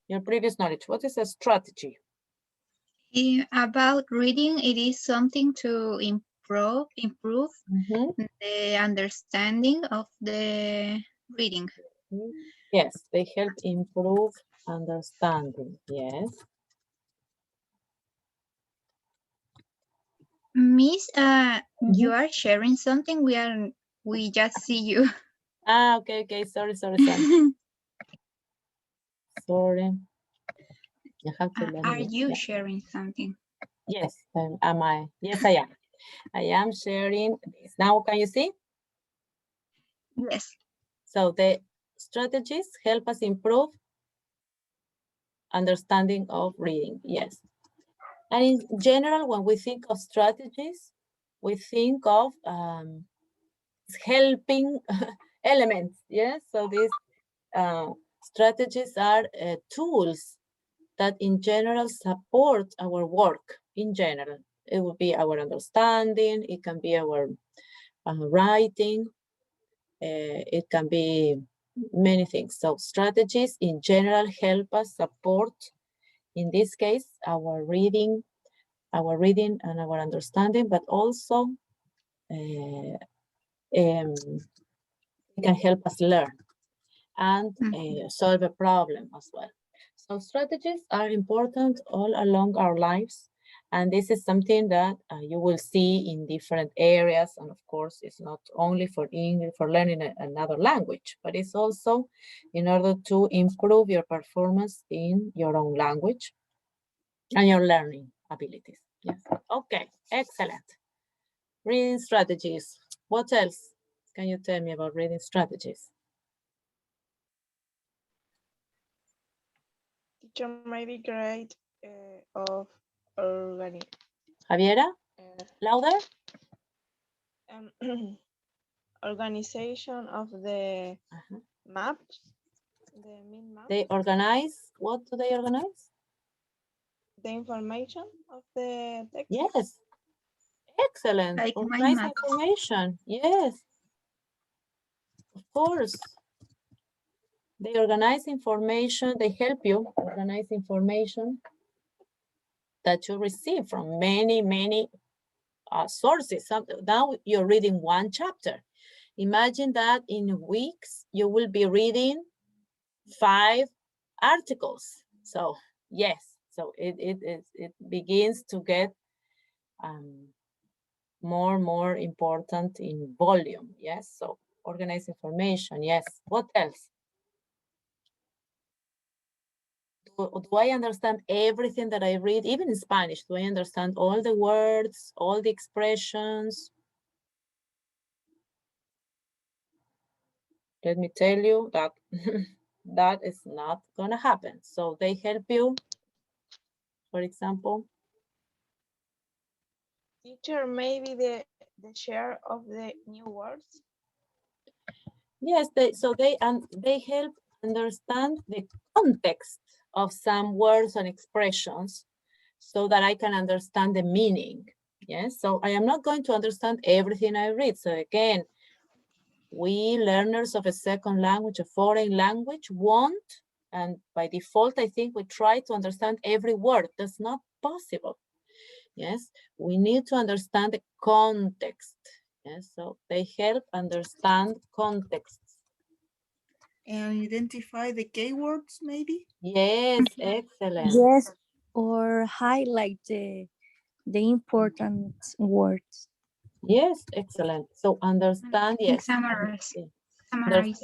your previous knowledge? What is a strategy? About reading, it is something to improve the understanding of the reading. Yes, they help improve understanding. Yes. Miss, you are sharing something. We just see you. Ah, okay, okay. Sorry. Sorry. I have to learn Are this. you Yeah. sharing something? Yes, am I? Yes, I am. I am sharing this. Now, can you see? Yes. So the strategies help us improve understanding of reading. Yes. And in general, when we think of strategies, we think of helping elements. Yes. So these strategies are tools that in general support our work in general. It will be our understanding, it can be our writing, it can be many things. So strategies in general help us support, in this case, our reading and our understanding, but also it can help us learn and solve a problem as well. So strategies are important all along our lives. And this is something that you will see in different areas. And of course, it's not only for English, for learning another language, but it's also in order to improve your performance in your own language and your learning abilities. Yes. Okay, excellent. Reading strategies. What else can you tell me about reading strategies? Teacher may be great of organi Javiera, louder. Organization of the maps, the main map, They organize, what do they organize? the information of the text. Yes, excellent. Like Organize mind maps. information, yes, of course. They organize information, they help you organize information that you receive from many sources. Now you're reading one chapter. Imagine that in weeks, you will be reading 5 articles. So yes, so it begins to get more important in volume. Yes, so organize information. Yes, what else? Do I understand everything that I read? Even in Spanish, do I understand all the words, all the expressions? Let me tell you that that is not gonna happen. So they help you, for example. Teacher, maybe the share of the new words. Yes, they help understand the context of some words and expressions so that I can understand the meaning. Yes, so I am not going to understand everything I read. So again, we learners of a second language, a foreign language, won't, and by default, I think we try to understand every word. That's not possible. Yes, we need to understand the context. Yes, so they help understand contexts. And identify the keywords, maybe? Yes, excellent. Yes, or highlight the important words. Yes, excellent. So understand, yes. Summarize. There's Summarize.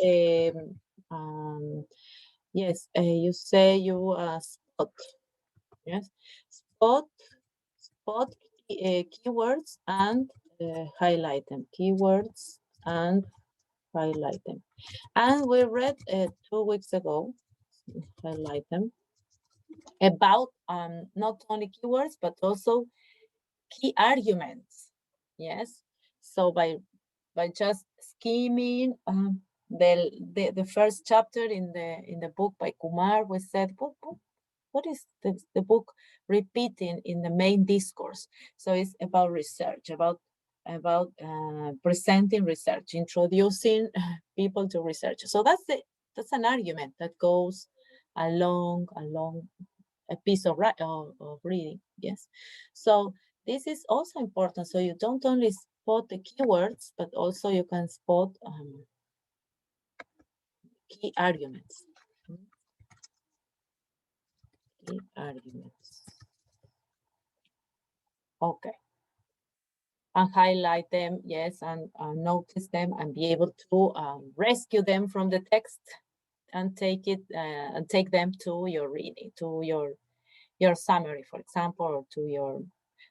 yes, you say you spot. Yes, spot keywords and highlight them. Keywords and highlight them. And we read 2 weeks ago, highlight them, about not only keywords, but also key arguments. Yes, so by just skimming the first chapter in the book by Kumar, we said, what is the book repeating in the main discourse? So it's about research, about about presenting research, introducing people to research. So that's an argument that goes along a piece of reading, yes. So this is also important. So you don't only spot the keywords, but also you can spot key arguments. Key arguments. Okay. And highlight them, yes, and notice them and be able to rescue them from the text and take them to your reading, to your summary, for example, or to your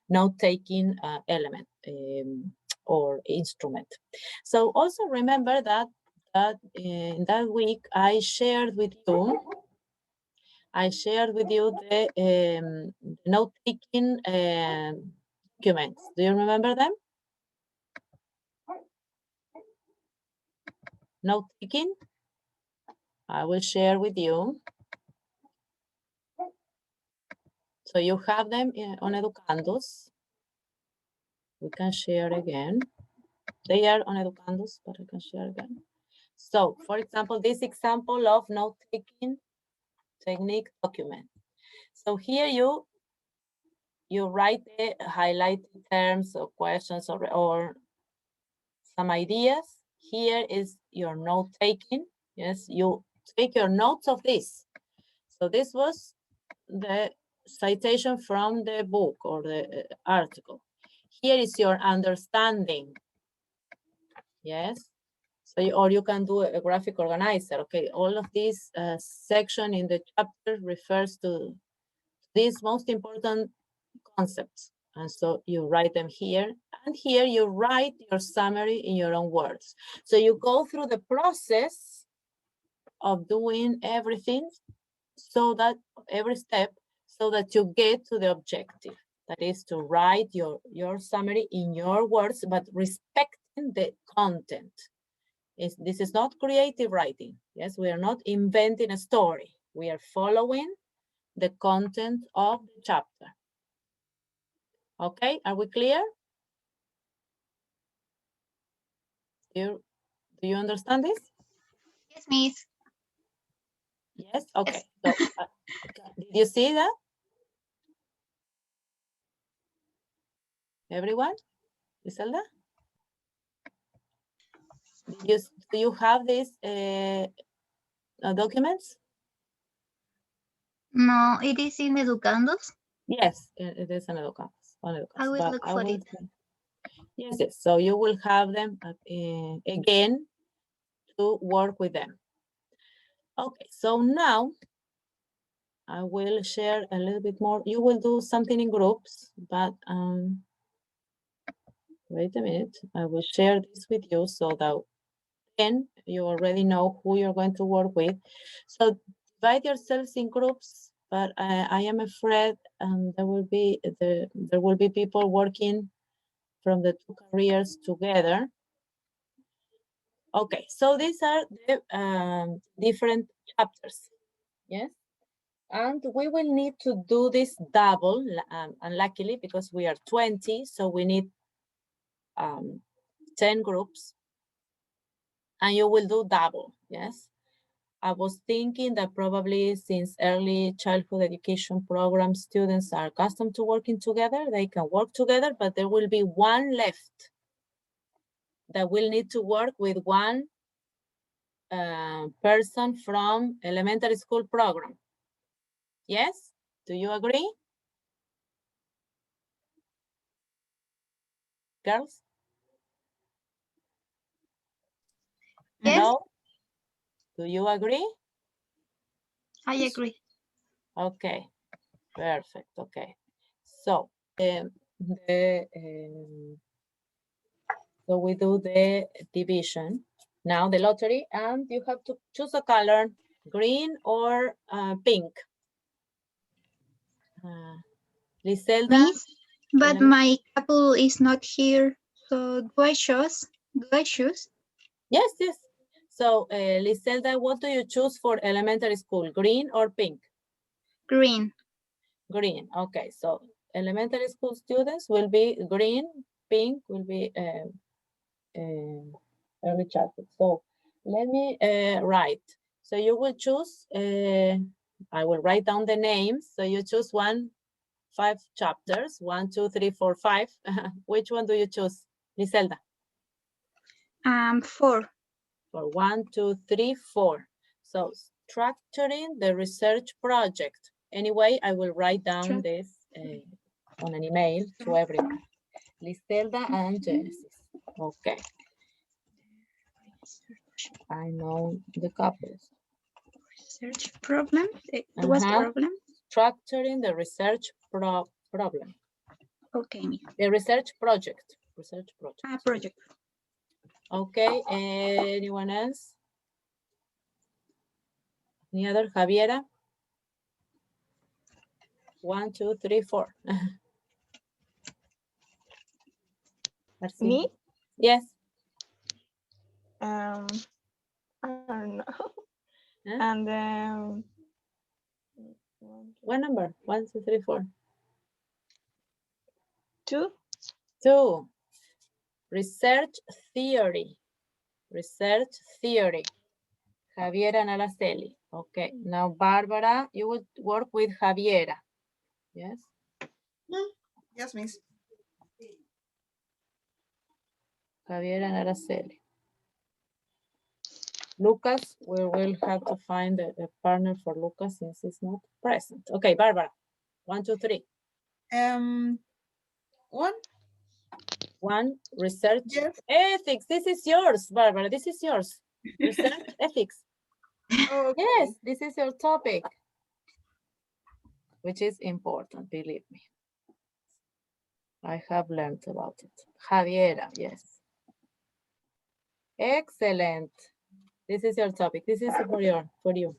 note-taking element or instrument. So also remember that in that week I shared with you the note-taking documents. Do you remember them? Note-taking. I will share with you. So you have them on Educandos. We can share again. They are on Educandos, but I can share again. So, for example, this example of note-taking technique document. So here you write the highlighted terms or questions or some ideas. Here is your note-taking. Yes, you take your notes of this. So this was the citation from the book or the article. Here is your understanding. Yes. So or you can do a graphic organizer. Okay, all of this section in the chapter refers to these most important concepts. And so you write them here, and here you write your summary in your own words. So you go through the process of doing everything, so that every step, so that you get to the objective. That is to write your summary in your words, but respecting the content. This is not creative writing. Yes, we are not inventing a story. We are following the content of the chapter. Okay, are we clear? Do you understand this? Yes, Miss. Yes, okay. So, did you see that? Everyone? Iselda? Do you have these documents? No, it is in Educandos. Yes, it is an Educandos. I will look for it. Yes, yes. So you will have them again to work with them. Okay, so now I will share a little bit more. You will do something in groups, but wait a minute. I will share this with you so that then you already know who you're going to work with. So divide yourselves in groups, but I am afraid there will be people working from the two careers together. Okay, so these are the different chapters, yes? And we will need to do this double, unluckily, because we are 20, so we need 10 groups, and you will do double, yes? I was thinking that probably since early childhood education program students are accustomed to working together, they can work together, but there will be one left that will need to work with one person from elementary school program. Yes? Do you agree? Girls? Yes. No? Do you agree? I agree. Okay, perfect, okay. So, so we do the division. Now the lottery, and you have to choose a color, green or pink. Liselda? Miss, but my couple is not here. So do I choose? Yes, yes. So Liselda, what do you choose for elementary school, green or pink? Green. Green, okay. So elementary school students will be green, pink will be early childhood. So let me write. So you will choose, I will write down the names. So you choose 5 chapters, 1, 2, 3, 4, 5. Which one do you choose, Liselda? 4. For 1, 2, 3, 4. So structuring the research project. Anyway, I will write down this on an email to everyone. Liselda and Genesis. Okay. I know the couples. Research problem. What's the problem? Structuring the research problem. Okay. The research project. Research project. Project. Okay. Anyone else? Any other? Javiera? 1, 2, 3, 4. Me? Yes. I don't know. Huh? And What number? 1, 2, 3, 4. 2. 2. Research theory. Research theory. Javiera Nalaceli. Okay. Now, Barbara, you will work with Javiera. Yes? Yes, miss. Javiera Nalaceli. Lucas, we will have to find a partner for Lucas since he's not present. Okay, Barbara. 1, 2, 3. 1. 1, research Yes. ethics. This is yours, Barbara. This is yours. Research ethics. Okay. Yes, this is your topic, which is important, believe me. I have learned about it. Javiera, yes. Excellent. This is your topic. This is for you. It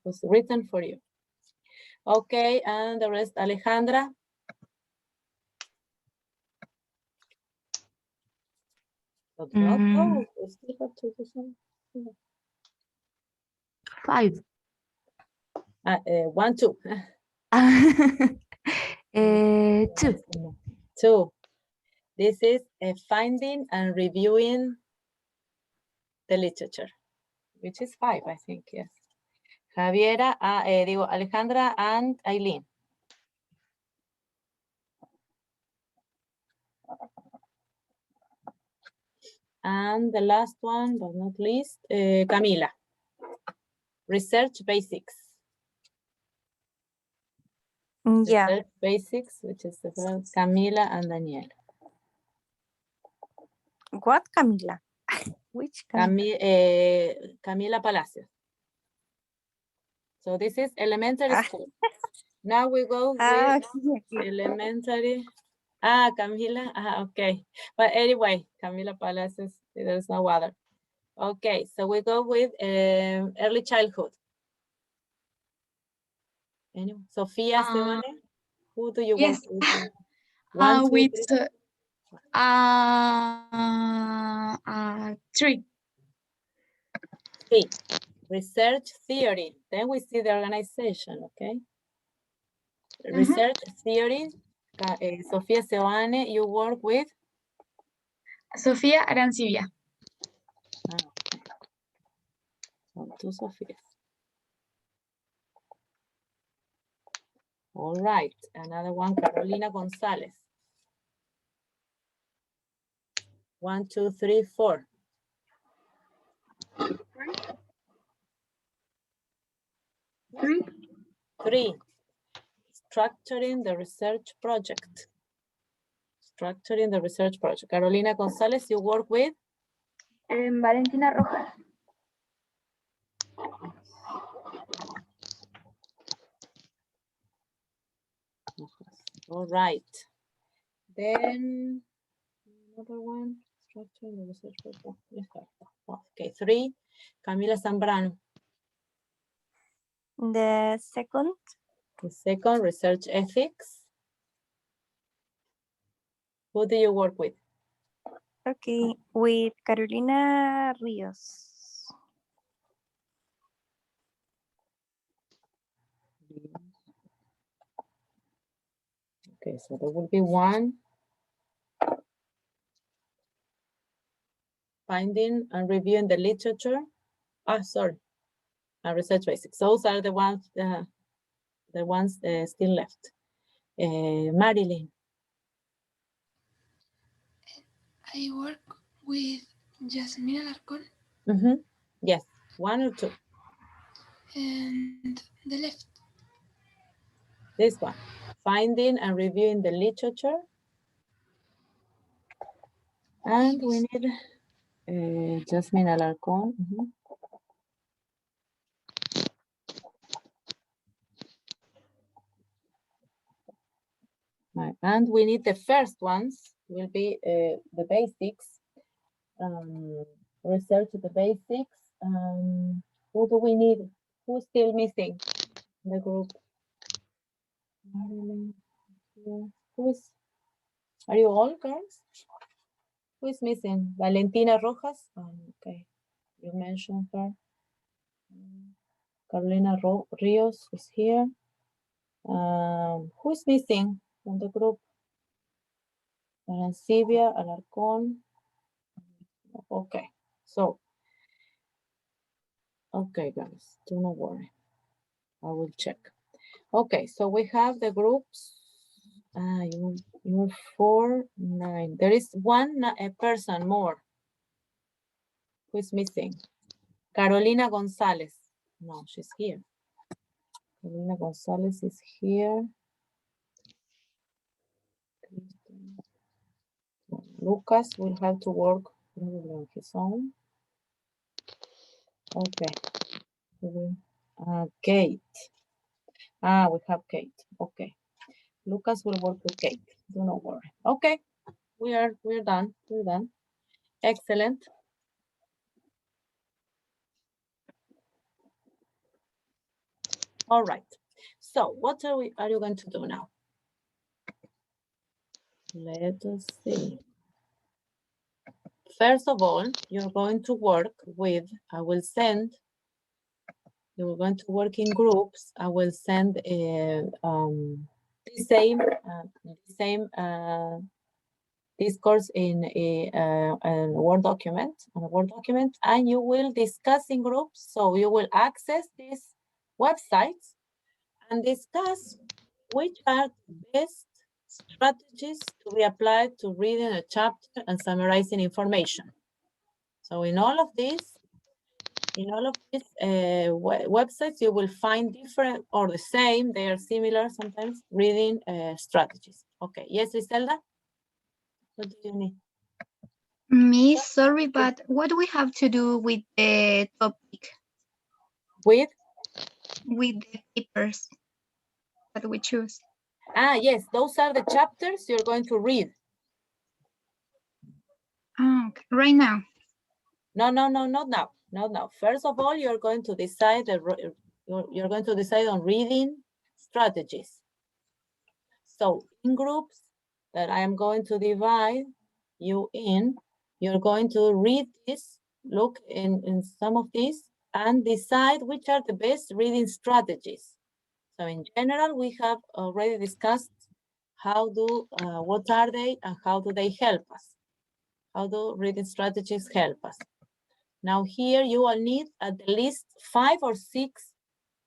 was written for you. Okay, and the rest, Alejandra. Oh, we still have to do some. 5. 1, 2. 2. 2. This is finding and reviewing the literature, which is 5, I think, yes. Javiera, Alejandra and Aileen. And the last one, but not least, Camila. Research basics. Yeah. Research basics, which is the first, Camila and Daniela. What, Camila? Which Camila? Camila Palacios. So this is elementary school. Now we go with elementary. Camila, okay. But anyway, Camila Palacios, there's no other. Okay, so we go with early childhood. Anyone? Sofia, Sebane? Who do you Yes. work with? 1, 2, 3. 3. 3. Research theory. Then we see the organization, okay? Research theory. Sofia Sebane, you work with? Sofía Arancibia. Okay. So 2 Sofias. All right, another one, Carolina Gonzalez. 1, 2, 3, 4. 3. Structuring the research project. Structuring the research project. Carolina Gonzalez, you work with? Valentina Rojas. All right. Then another one. Structuring the research project. Okay, 3. Camila Zambrano. The second. The second, research ethics. Who do you work with? Okay, with Carolina Rios. Okay, so there will be 1, finding and reviewing the literature. Sorry, research basics. Those are the ones still left. Marilyn. I work with Jasmine Alarcón. Yes, 1 or 2. And the left. This one, finding and reviewing the literature. And we need Jasmine Alarcón. Right. And we need the first ones, will be the basics. Research the basics. Who do we need? Who's still missing in the group? Marilyn, are you all girls? Who is missing? Valentina Rojas? Okay, you mentioned her. Carolina Rios is here. Who is missing from the group? Arancibia, Alarcón. Okay, so, okay, guys, do not worry. I will check. Okay, so we have the groups. You're 4, 9. There is a person more who is missing. Carolina Gonzalez. No, she's here. Carolina Gonzalez is here. Lucas will have to work on his own. Okay. Kate. We have Kate. Okay. Lucas will work with Kate. Do not worry. Okay. We're done. We're done. Excellent. All right. So what are you going to do now? Let us see. First of all, you're going to work with, you're going to work in groups. I will send the same discourse in a Word document, and you will discuss in groups. So you will access these websites and discuss which are the best strategies to be applied to reading a chapter and summarizing information. So in all of these websites, you will find different or the same, they are similar sometimes, reading strategies. Okay, yes, Griselda? What do you need? Miss, sorry, but what do we have to do with the topic? With the papers that we choose. Yes, those are the chapters you're going to read. Okay. Right now? No, not now. Not now. First of all, you're going to decide on reading strategies. So in groups that I am going to divide you in, you're going to read this, look in some of these, and decide which are the best reading strategies. So in general, we have already discussed what are they and how do they help us? How do reading strategies help us? Now here you will need at least 5 or 6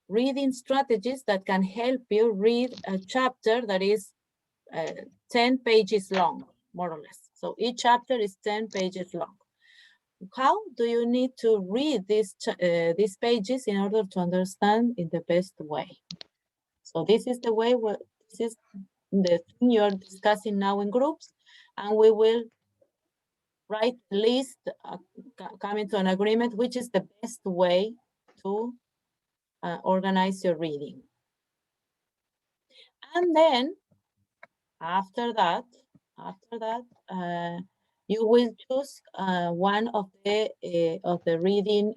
reading strategies that can help you read a chapter that is 10 pages long, more or less. So each chapter is 10 pages long. How do you need to read these pages in order to understand in the best way? So this is the way, this is the thing you're discussing now in groups, and we will write a list, coming to an agreement, which is the best way to organize your reading. And then after that, you will choose one of the reading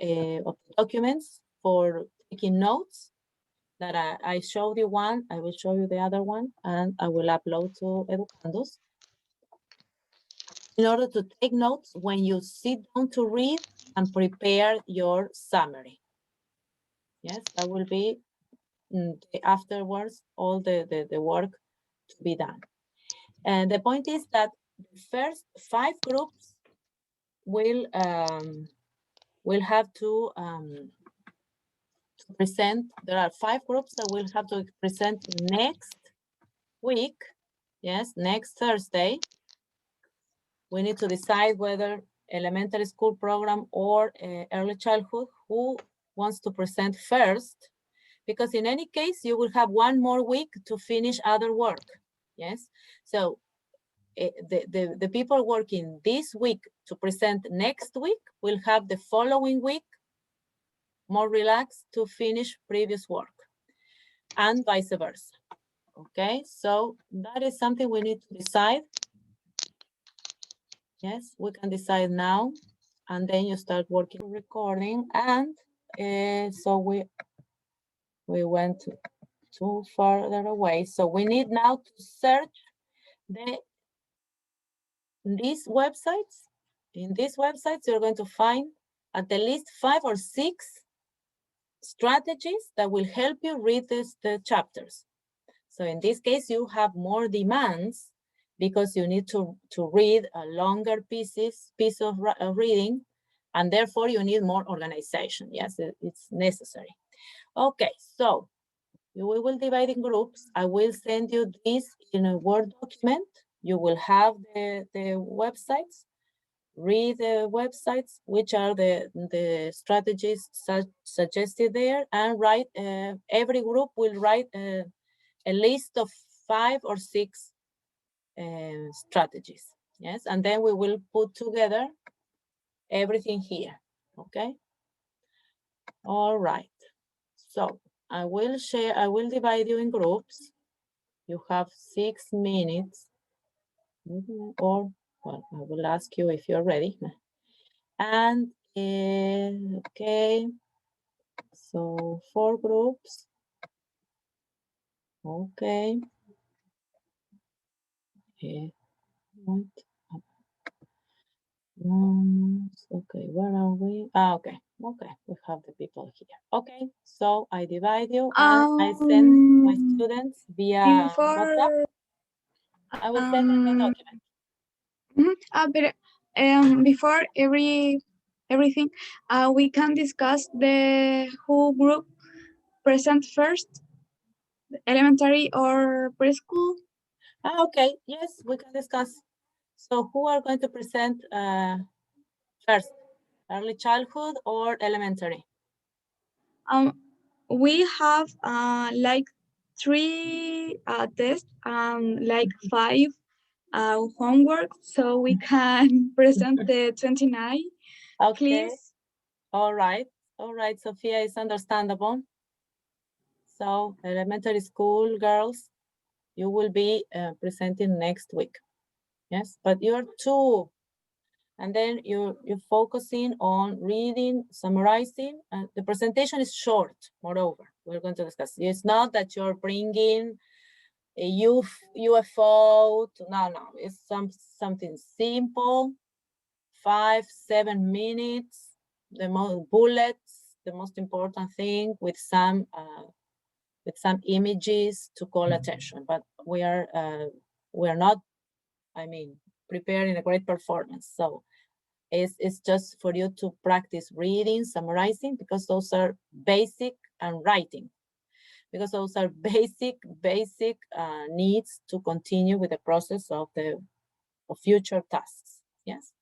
of the documents for taking notes. That I showed you one, I will show you the other one, and I will upload to Educandos. In order to take notes when you sit down to read and prepare your summary. Yes, that will be afterwards all the work to be done. And the point is that the first 5 groups, will have to present. There are 5 groups that will have to present next week. Yes, next Thursday. We need to decide whether elementary school program or early childhood, who wants to present first, because in any case, you will have 1 more week to finish other work. Yes, so the people working this week to present next week will have the following week more relaxed to finish previous work, and vice versa. Okay, so that is something we need to decide. Yes, we can decide now, and then you start working recording. And so we went too further away. So we need now to search these websites. In these websites, you're going to find at the least 5 or 6 strategies that will help you read the chapters. So in this case, you have more demands because you need to read a longer piece of reading, and therefore you need more organization. Yes, it's necessary. Okay, so we will divide in groups. I will send you this in a Word document. You will have the websites. Read the websites, which are the strategies suggested there, and write, every group will write a list of 5 or 6 strategies. Yes, and then we will put together everything here. Okay. All right. So I will divide you in groups. You have 6 minutes, or well, I will ask you if you're ready. And okay, so 4 groups. Okay. Okay, where are we? Okay, we have the people here. Okay, so I divide you and I send my students via WhatsApp. I will send them the document. But before everything, we can discuss the whole group present first, elementary or preschool. Okay, yes, we can discuss. So who are going to present first, early childhood or elementary? We have like 3 tests and like 5 homework, so we can present the 29. Okay. Please. All right, Sophia, is understandable. So elementary school girls, you will be presenting next week. Yes, but you're 2, and then you're focusing on reading, summarizing. The presentation is short. Moreover, we're going to discuss. It's not that you're bringing a UFO. No. It's something simple. 5-7 minutes. The most bullets. The most important thing with some images to call attention. But we are not, preparing a great performance. So it's just for you to practice reading, summarizing, because those are basic, and writing, because those are basic needs to continue with the process of future tasks. Yes.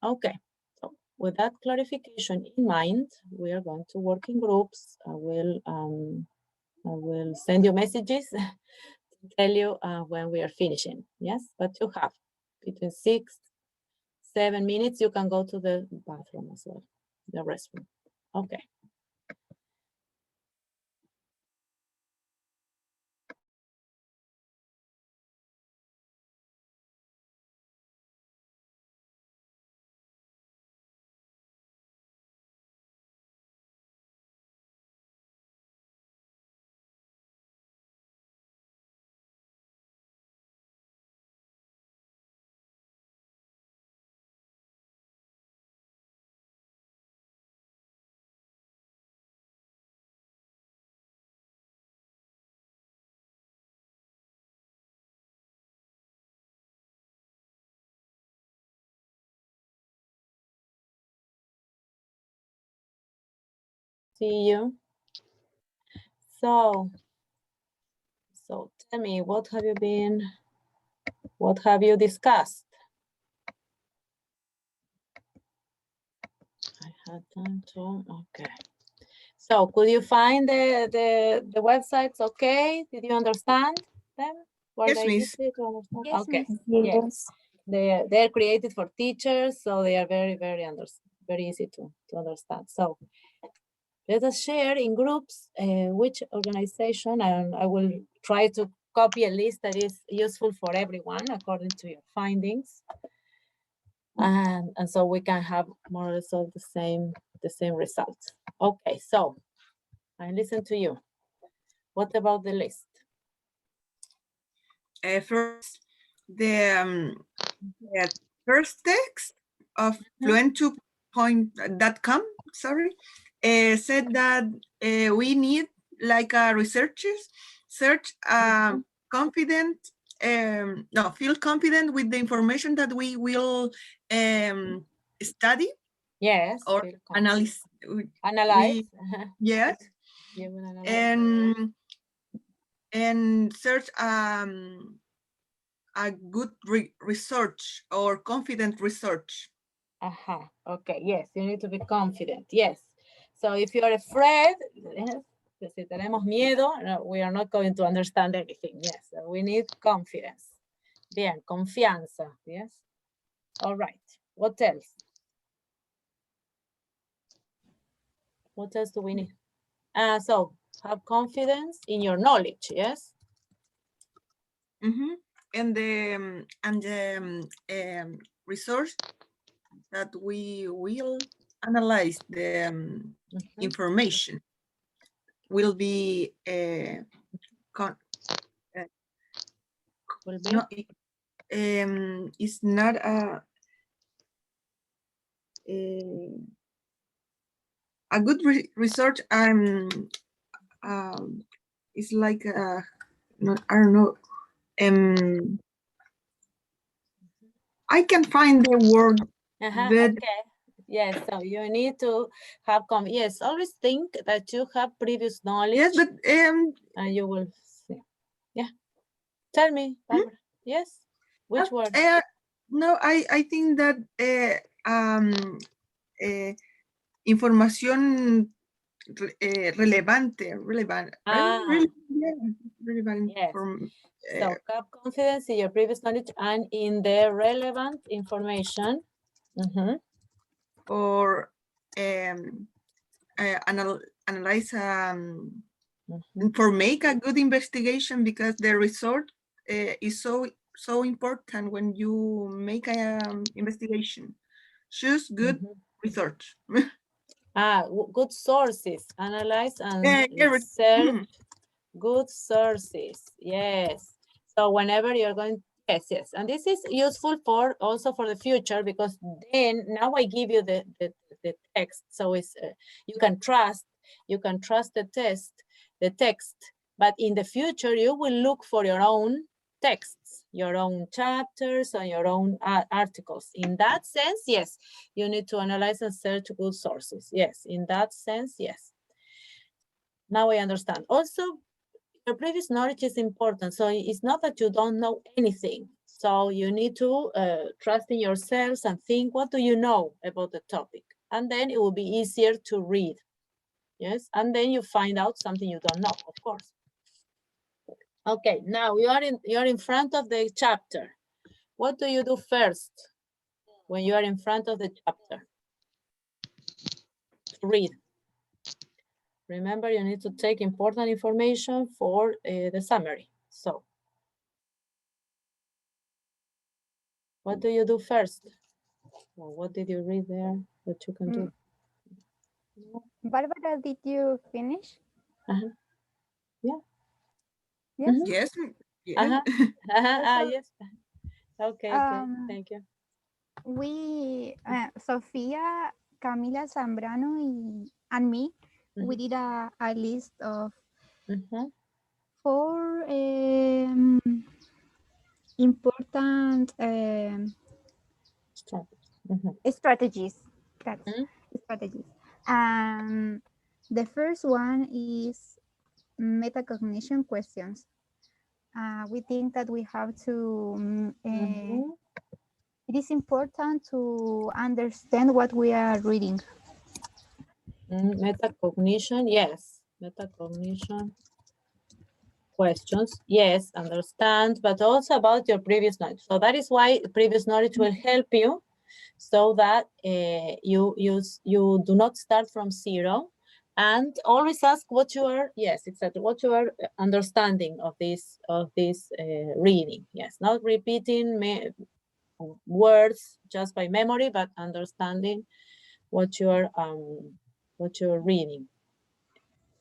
Okay. So with that clarification in mind, we are going to work in groups. I will send you messages to tell you when we are finishing. Yes, but you have between 6-7 minutes. You can go to the bathroom as well, the restroom. Okay. see you. So tell me, what have you discussed? I had time to, okay. So could you find the websites okay? Did you understand them? Were Yes, they miss. easy to understand? Yes, Okay, miss. yes. They're created for teachers, so they are very easy to understand. So let us share in groups which organization, and I will try to copy a list that is useful for everyone according to your findings. And so we can have more or less all the same results. Okay, so I listen to you. What about the list? First, the first text of fluent2.com, sorry, said that we need like a researchers search confident, feel confident with the information that we will study. Yes. Or analyze. Analyze. Yes. You will analyze. And search a good research or confident research. Okay, yes, you need to be confident, yes. So if you're afraid, si tenemos miedo, no, we are not going to understand anything, yes. So we need confidence. Bien, confianza, yes. All right, what else? What else do we need? So have confidence in your knowledge, yes? Mm-hmm. And the resource that we will analyze the information will be it's not a good research. It's like no, I don't know. I can find the word. Okay. Yes, so you need to have yes, always think that you have previous knowledge. Yes, but and you will see. Yeah. Tell me, Barbara. Yes. Which word? No, I think that información relevante. Relevant. Yes. So have confidence in your previous knowledge and in the relevant information. Or analyze for make a good investigation, because the result is so important when you make an investigation. Choose good research. Good sources. Analyze and research good sources. Yes. So whenever you're going, yes. And this is useful for also for the future, because then now I give you the text. So it's you can trust the text, but in the future you will look for your own texts, your own chapters, and your own articles. In that sense, yes, you need to analyze and search good sources. Yes, in that sense, yes. Now I understand. Also, your previous knowledge is important. So it's not that you don't know anything. So you need to trust in yourselves and think, what do you know about the topic? And then it will be easier to read. Yes, and then you find out something you don't know, of course. Okay, now you're in front of the chapter. What do you do first when you are in front of the chapter? To read. Remember, you need to take important information for the summary. So, what do you do first? Well, what did you read there that you can do? Barbara, did you finish? Yeah. Yes. Yes. Yes. Okay. Thank you. We, Sofia, Camila Zambrano, and me, we did a list of 4 important strategies. Strategies. The first one is metacognition questions. We think that we have to, it is important to understand what we are reading. Metacognition, yes. Metacognition questions, yes, understand, but also about your previous knowledge. So that is why previous knowledge will help you, so that you do not start from zero, and always ask what you are, yes, exactly, what you are understanding of this reading. Yes, not repeating words just by memory, but understanding what you're reading.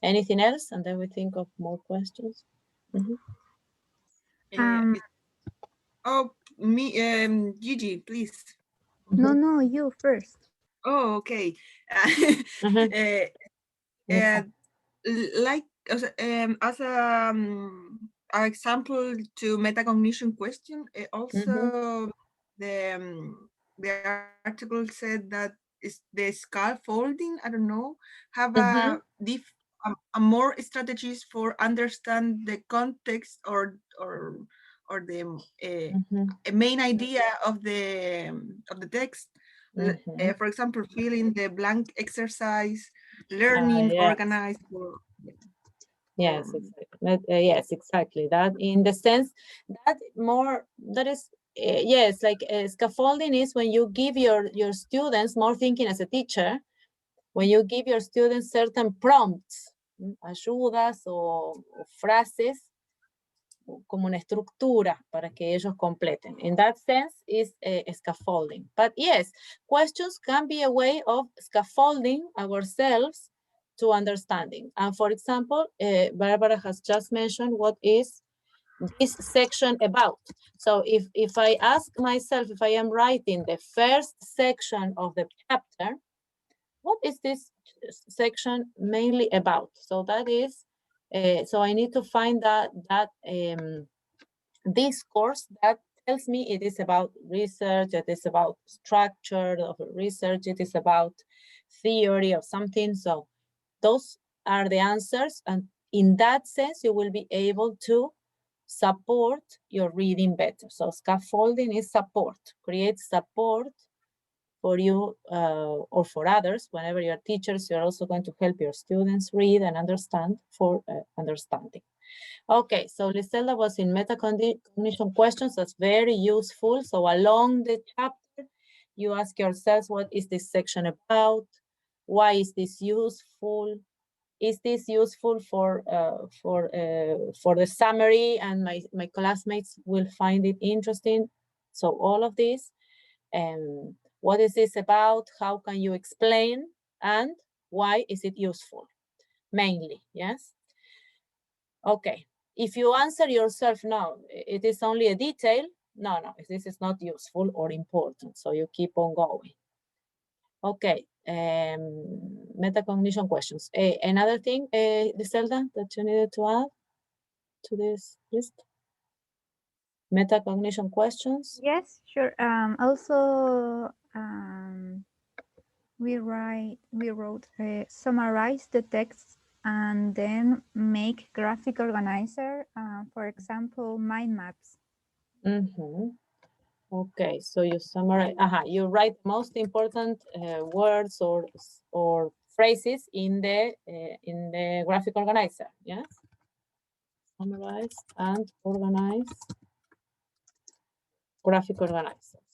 Anything else? And then we think of more questions. Oh, me, Gigi, please. No, you first. Oh, okay. Like as an example to metacognition question, also the article said that is the scaffolding, I don't know, have a more strategies for understand the context or the main idea of the text. For example, fill in the blank exercise, learning, Yes. organized. Yes, exactly. Yes, exactly. That in the sense that is yes, like scaffolding is when you give your students more thinking as a teacher, when you give your students certain prompts, ayudas o frases como una estructura para que ellos completen. In that sense is scaffolding. But yes, questions can be a way of scaffolding ourselves to understanding. And for example, Barbara has just mentioned what is this section about. So if I ask myself, if I am writing the first section of the chapter, what is this section mainly about? So that is, so I need to find that discourse that tells me it is about research, it is about structure of research, it is about theory of something. So those are the answers. And in that sense, you will be able to support your reading better. So scaffolding is support, create support for you or for others. Whenever you're teachers, you're also going to help your students read and understand for understanding. Okay, so Liselda was in metacognition questions. That's very useful. So along the chapter, you ask yourselves, what is this section about? Why is this useful? Is this useful for the summary, and my classmates will find it interesting? So all of this, what is this about? How can you explain? And why is it useful? Mainly, yes? Okay, if you answer yourself, no, it is only a detail. No, this is not useful or important. So you keep on going. Okay, metacognition questions. Another thing, Zelda, that you needed to add to this list? Metacognition questions? Yes, sure. Also, we wrote, summarize the text and then make graphic organizer, for example, mind maps. Okay, so you summarize, you write most important words or phrases in the graphic organizer, yes? Summarize and organize graphic organizers.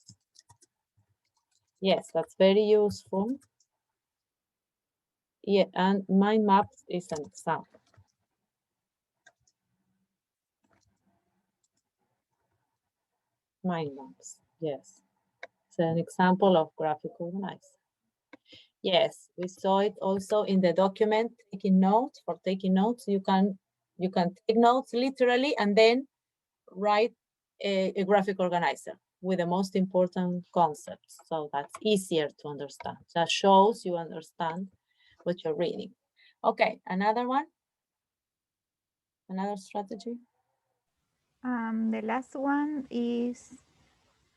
Yes, that's very useful. Yeah, and mind maps is an example. Mind maps, yes. It's an example of graphic organizer. Yes, we saw it also in the document, taking notes. For taking notes, you can take notes literally and then write a graphic organizer with the most important concepts. So that's easier to understand. That shows you understand what you're reading. Okay, another one? Another strategy? The last one is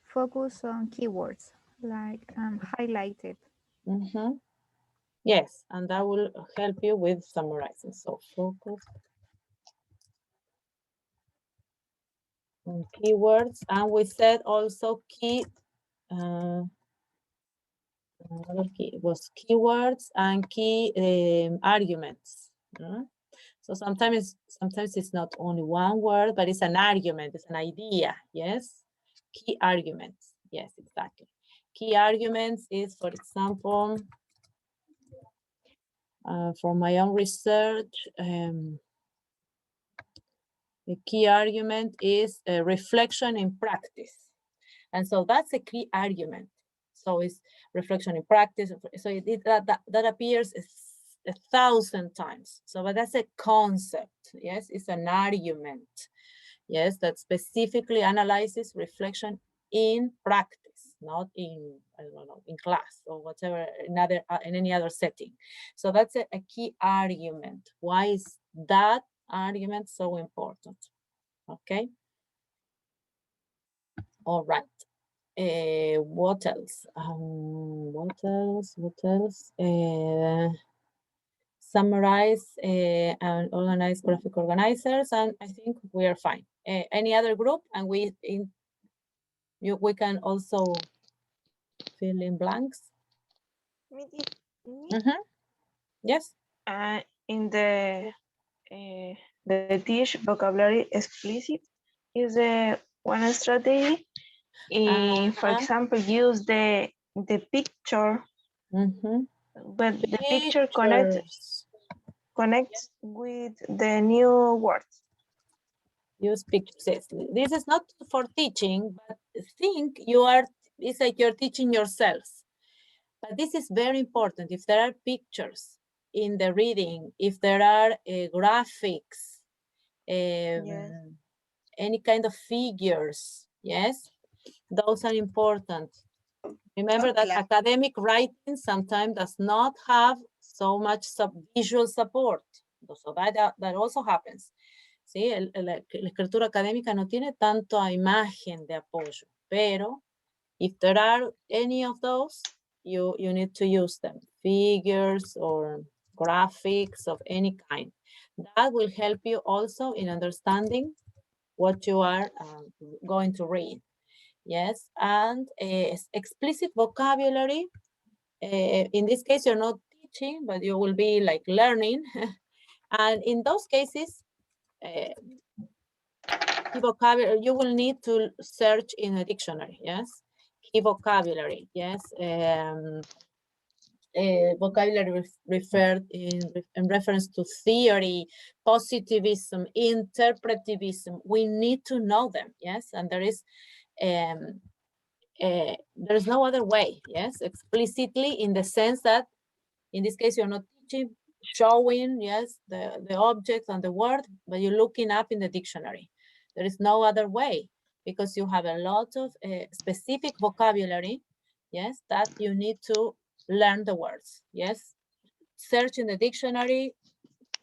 focus on keywords, like highlighted. Yes, and that will help you with summarizing. So focus on keywords, and we said also another key was keywords and key arguments. So sometimes it's not only one word, but it's an argument, it's an idea. Yes, key arguments. Yes, exactly. Key arguments is, for example, from my own research, the key argument is a reflection in practice. And so that's a key argument. So it's reflection in practice. So that appears 1,000 times. So but that's a concept. Yes, it's an argument. Yes, that specifically analyzes reflection in practice, not in, I don't know, in class or whatever, in any other setting. So that's a key argument. Why is that argument so important? Okay. All right. What else? What else? Summarize and organize graphic organizers, and I think we are fine. Any other group, and we can also fill in blanks. Yes. In the teach vocabulary explicit is the one strategy. For example, use the picture, but the picture connects with the new words. Use pictures. This is not for teaching, but think it's like you're teaching yourselves. But this is very important. If there are pictures in the reading, if there are graphics, any kind of figures, yes, those are important. Remember that academic writing sometimes does not have so much visual support. So that also happens. ¿Sí? La escritura académica no tiene tanto imagen de apoyo, pero if there are any of those, you need to use them, figures or graphics of any kind. That will help you also in understanding what you are going to read. Yes, and explicit vocabulary. In this case, you're not teaching, but you will be like learning. And in those cases, key vocabulary, you will need to search in a dictionary. Yes, key vocabulary. Yes, vocabulary referred in reference to theory, positivism, interpretivism. We need to know them. Yes, and there's no other way. Yes, explicitly, in the sense that in this case you're not teaching, showing, yes, the object and the word, but you're looking up in the dictionary. There is no other way, because you have a lot of specific vocabulary, yes, that you need to learn the words. Yes, search in the dictionary,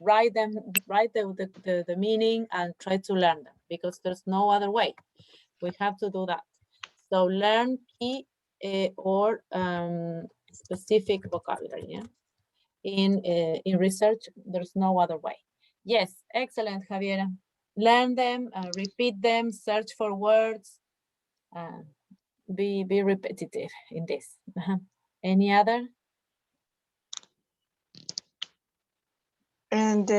write the meaning, and try to learn them, because there's no other way. We have to do that. So learn key or specific vocabulary. Yeah? In research, there's no other way. Yes, excellent, Javiera. Learn them, repeat them, search for words, be repetitive in this. Any other? And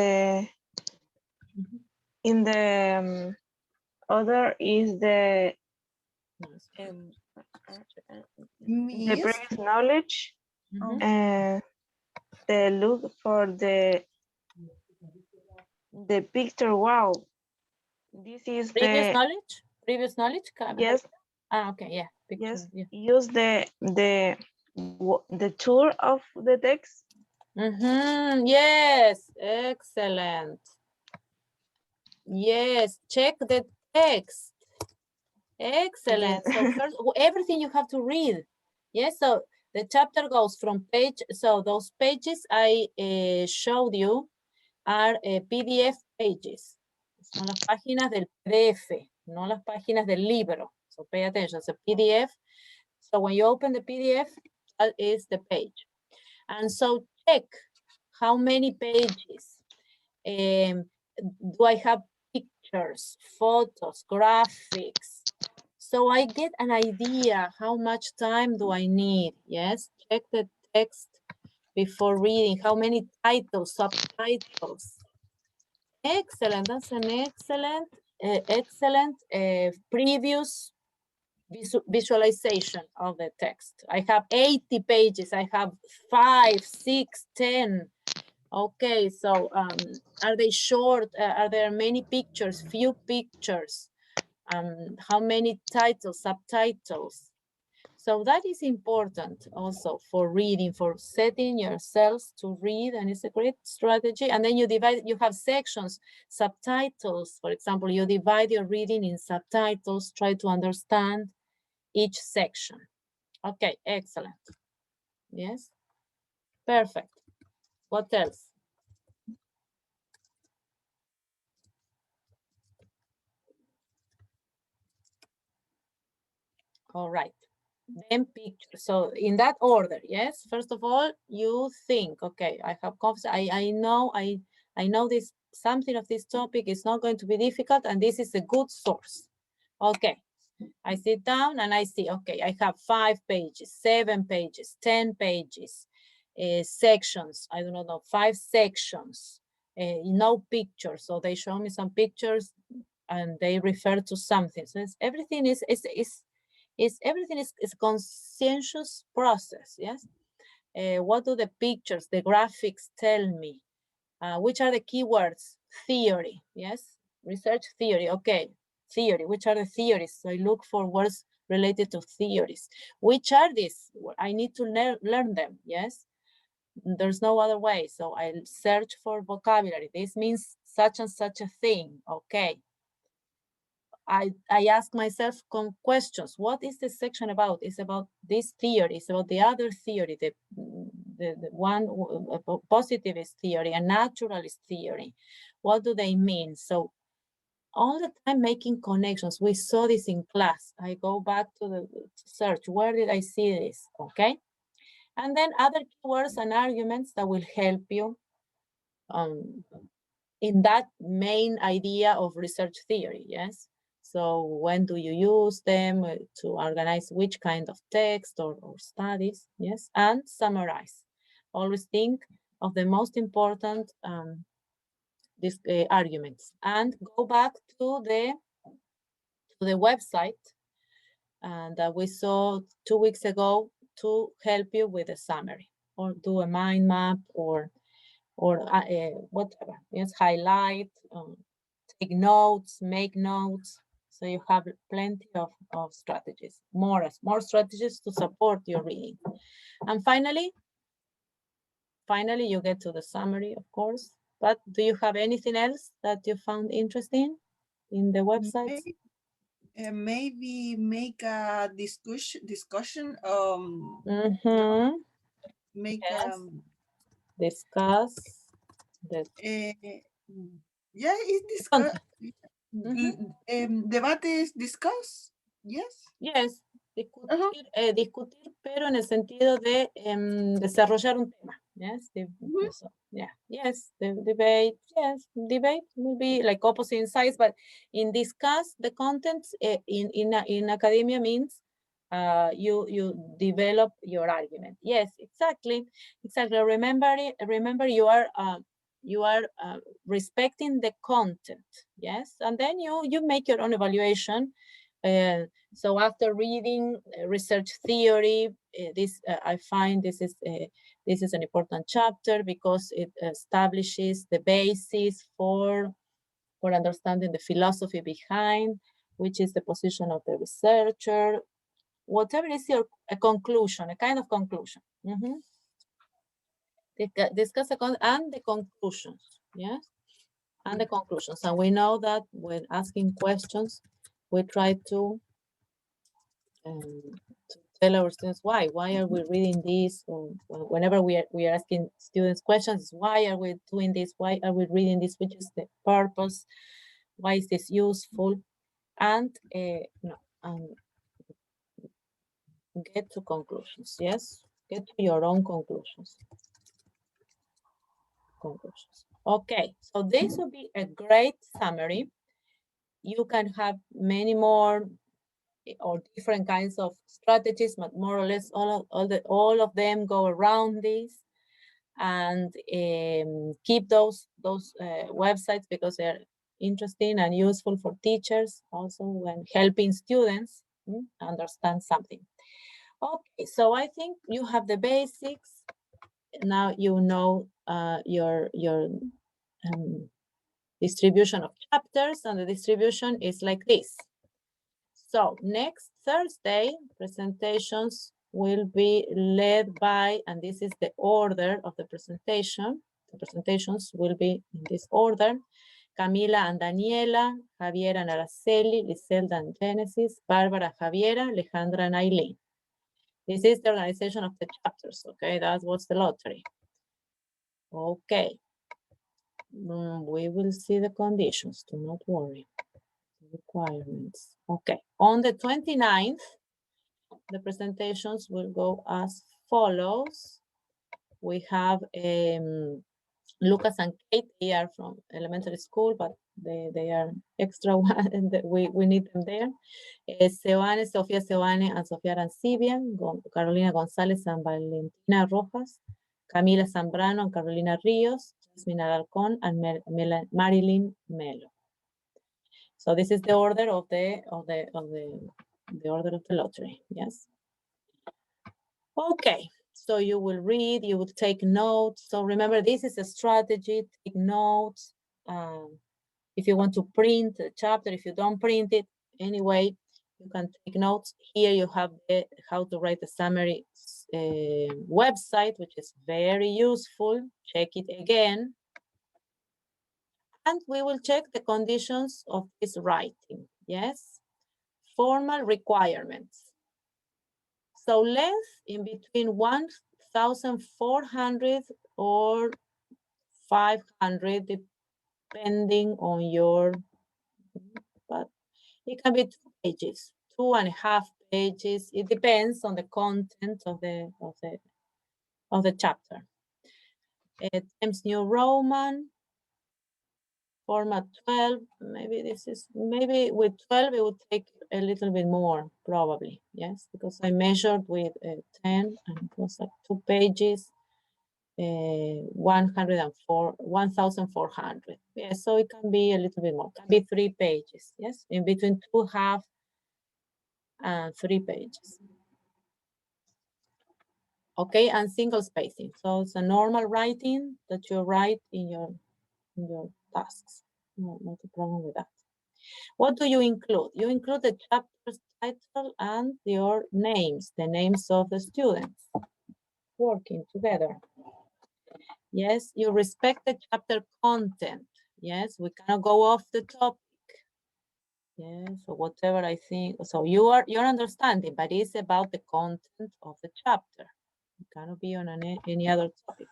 in the other is the previous knowledge, and the look for the picture. Wow, this is previous the knowledge. Previous knowledge. Yes. Okay. Yeah. Picture, Yes. yeah. Use the tour of the text. Yes. Excellent. Yes. Check the text. Excellent. Yes. So first, everything you have to read. Yes. So the chapter goes from page. So those pages I showed you are PDF pages. Son las páginas del PDF, no las páginas del libro. So pay attention. It's a PDF. So when you open the PDF, that is the page. And so check how many pages. Do I have pictures, photos, graphics? So I get an idea how much time do I need. Yes, check the text before reading. How many titles, subtitles? Excellent. That's an excellent previous visualization of the text. I have 80 pages. I have 5, 6, 10. Okay, so are they short? Are there many pictures, few pictures? How many titles, subtitles? So that is important also for reading, for setting yourselves to read, and it's a great strategy. And then you divide, you have sections, subtitles. For example, you divide your reading in subtitles, try to understand each section. Okay, excellent. Yes, perfect. What else? All right. Then picture. So in that order, yes. First of all, you think, okay, I have confidence. I know this, something of this topic is not going to be difficult, and this is a good source. Okay. I sit down and I see, okay, I have 5 pages, 7 pages, 10 pages, sections. I do not know, 5 sections, no pictures. So they show me some pictures and they refer to something. So everything is everything is conscientious process. Yes. What do the pictures, the graphics tell me? Which are the keywords? Theory. Yes. Research theory. Okay. Theory. Which are the theories? So I look for words related to theories. Which are these? I need to learn them. Yes. There's no other way. So I search for vocabulary. This means such and such a thing. Okay. I ask myself questions. What is this section about? It's about this theory. It's about the other theory, the one positivist theory, a naturalist theory. What do they mean? So all the time making connections. We saw this in class. I go back to the search. Where did I see this? Okay. And then other keywords and arguments that will help you in that main idea of research theory. Yes. So when do you use them to organize which kind of text or studies? Yes, and summarize. Always think of the most important arguments, and go back to the website that we saw 2 weeks ago to help you with a summary, or do a mind map, or whatever. Yes, highlight, take notes, make notes. So you have plenty of strategies, more strategies to support your reading. And finally, you get to the summary, of course. But do you have anything else that you found interesting in the website? Maybe make a discussion. Make yes. Discuss the yeah, it's discuss. Debate is discuss. Yes. Yes, discutir, pero en el sentido de desarrollar un tema. Yes, so, yeah, yes, the debate. Yes, debate will be like opposite sides, but in discuss the contents in academia means you develop your argument. Yes, exactly. Remember, you are respecting the content. Yes, and then you make your own evaluation. So after reading research theory, I find this is an important chapter because it establishes the basis for understanding the philosophy behind, which is the position of the researcher. Whatever is a conclusion, a kind of conclusion. Discuss and the conclusions, yes, and the conclusions. And we know that when asking questions, we try to tell our students why are we reading this, or whenever we are asking students questions, why are we doing this, why are we reading this, which is the purpose, why is this useful, and get to conclusions. Yes, get to your own conclusions. conclusions. Okay, so this will be a great summary. You can have many more or different kinds of strategies, but more or less all of them go around this. And keep those websites because they're interesting and useful for teachers also when helping students understand something. Okay, so I think you have the basics. Now you know your distribution of chapters, and the distribution is like this. So next Thursday, presentations will be led by, and this is the order of the presentation. The presentations will be in this order. Camila and Daniela, Javiera and Araceli, Liselda and Genesis, Barbara, Javiera, Alejandra and Eileen. This is the organization of the chapters, okay? That was the lottery. Okay. We will see the conditions, do not worry. Requirements. Okay. On the 29th, the presentations will go as follows. We have Lucas and Kate. They are from elementary school, but they are extra one, and we need them there. Sebane, Sofía Sebane, and Sofía Arancibia, Carolina González and Valentina Rojas, Camila Zambrano and Carolina Ríos, Jasmine Alarcón and Marilyn Melo. So this is the order of the order of the lottery. Yes. Okay. So you will read, you will take notes. So remember, this is a strategy. Take notes. If you want to print the chapter, if you don't print it, anyway, you can take notes. Here you have the how to write a summary website, which is very useful. Check it again. And we will check the conditions of this writing. Yes. Formal requirements. So length in between 1,400 or 500, depending on your, but it can be 2 pages, 2.5 pages. It depends on the content of the chapter. Times New Roman, format 12. Maybe with 12 it would take a little bit more, probably. Yes, because I measured with 10 and it was like 2 pages. 1,400. Yes, so it can be a little bit more. It can be 3 pages. Yes, in between 2.5 and 3 pages. Okay, and single spacing. So it's a normal writing that you write in your tasks. No, not a problem with that. What do you include? You include the chapter's title and your names, the names of the students working together. Yes, you respect the chapter content. Yes, we cannot go off the topic. Yes, or whatever I think. So you're understanding, but it's about the content of the chapter. It cannot be on any other topic.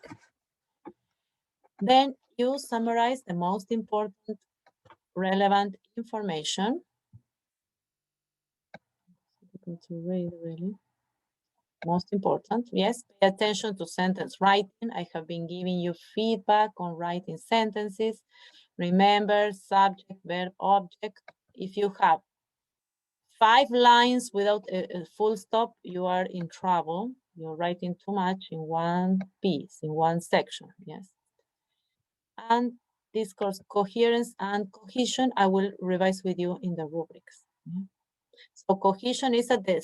Then you summarize the most important relevant information. Difficult to read, really. Most important, yes, pay attention to sentence writing. I have been giving you feedback on writing sentences. Remember, subject, verb, object. If you have 5 lines without a full stop, you are in trouble. You're writing too much in one piece, in one section, yes. And discourse coherence and cohesion, I will revise with you in the rubrics. So cohesion is at the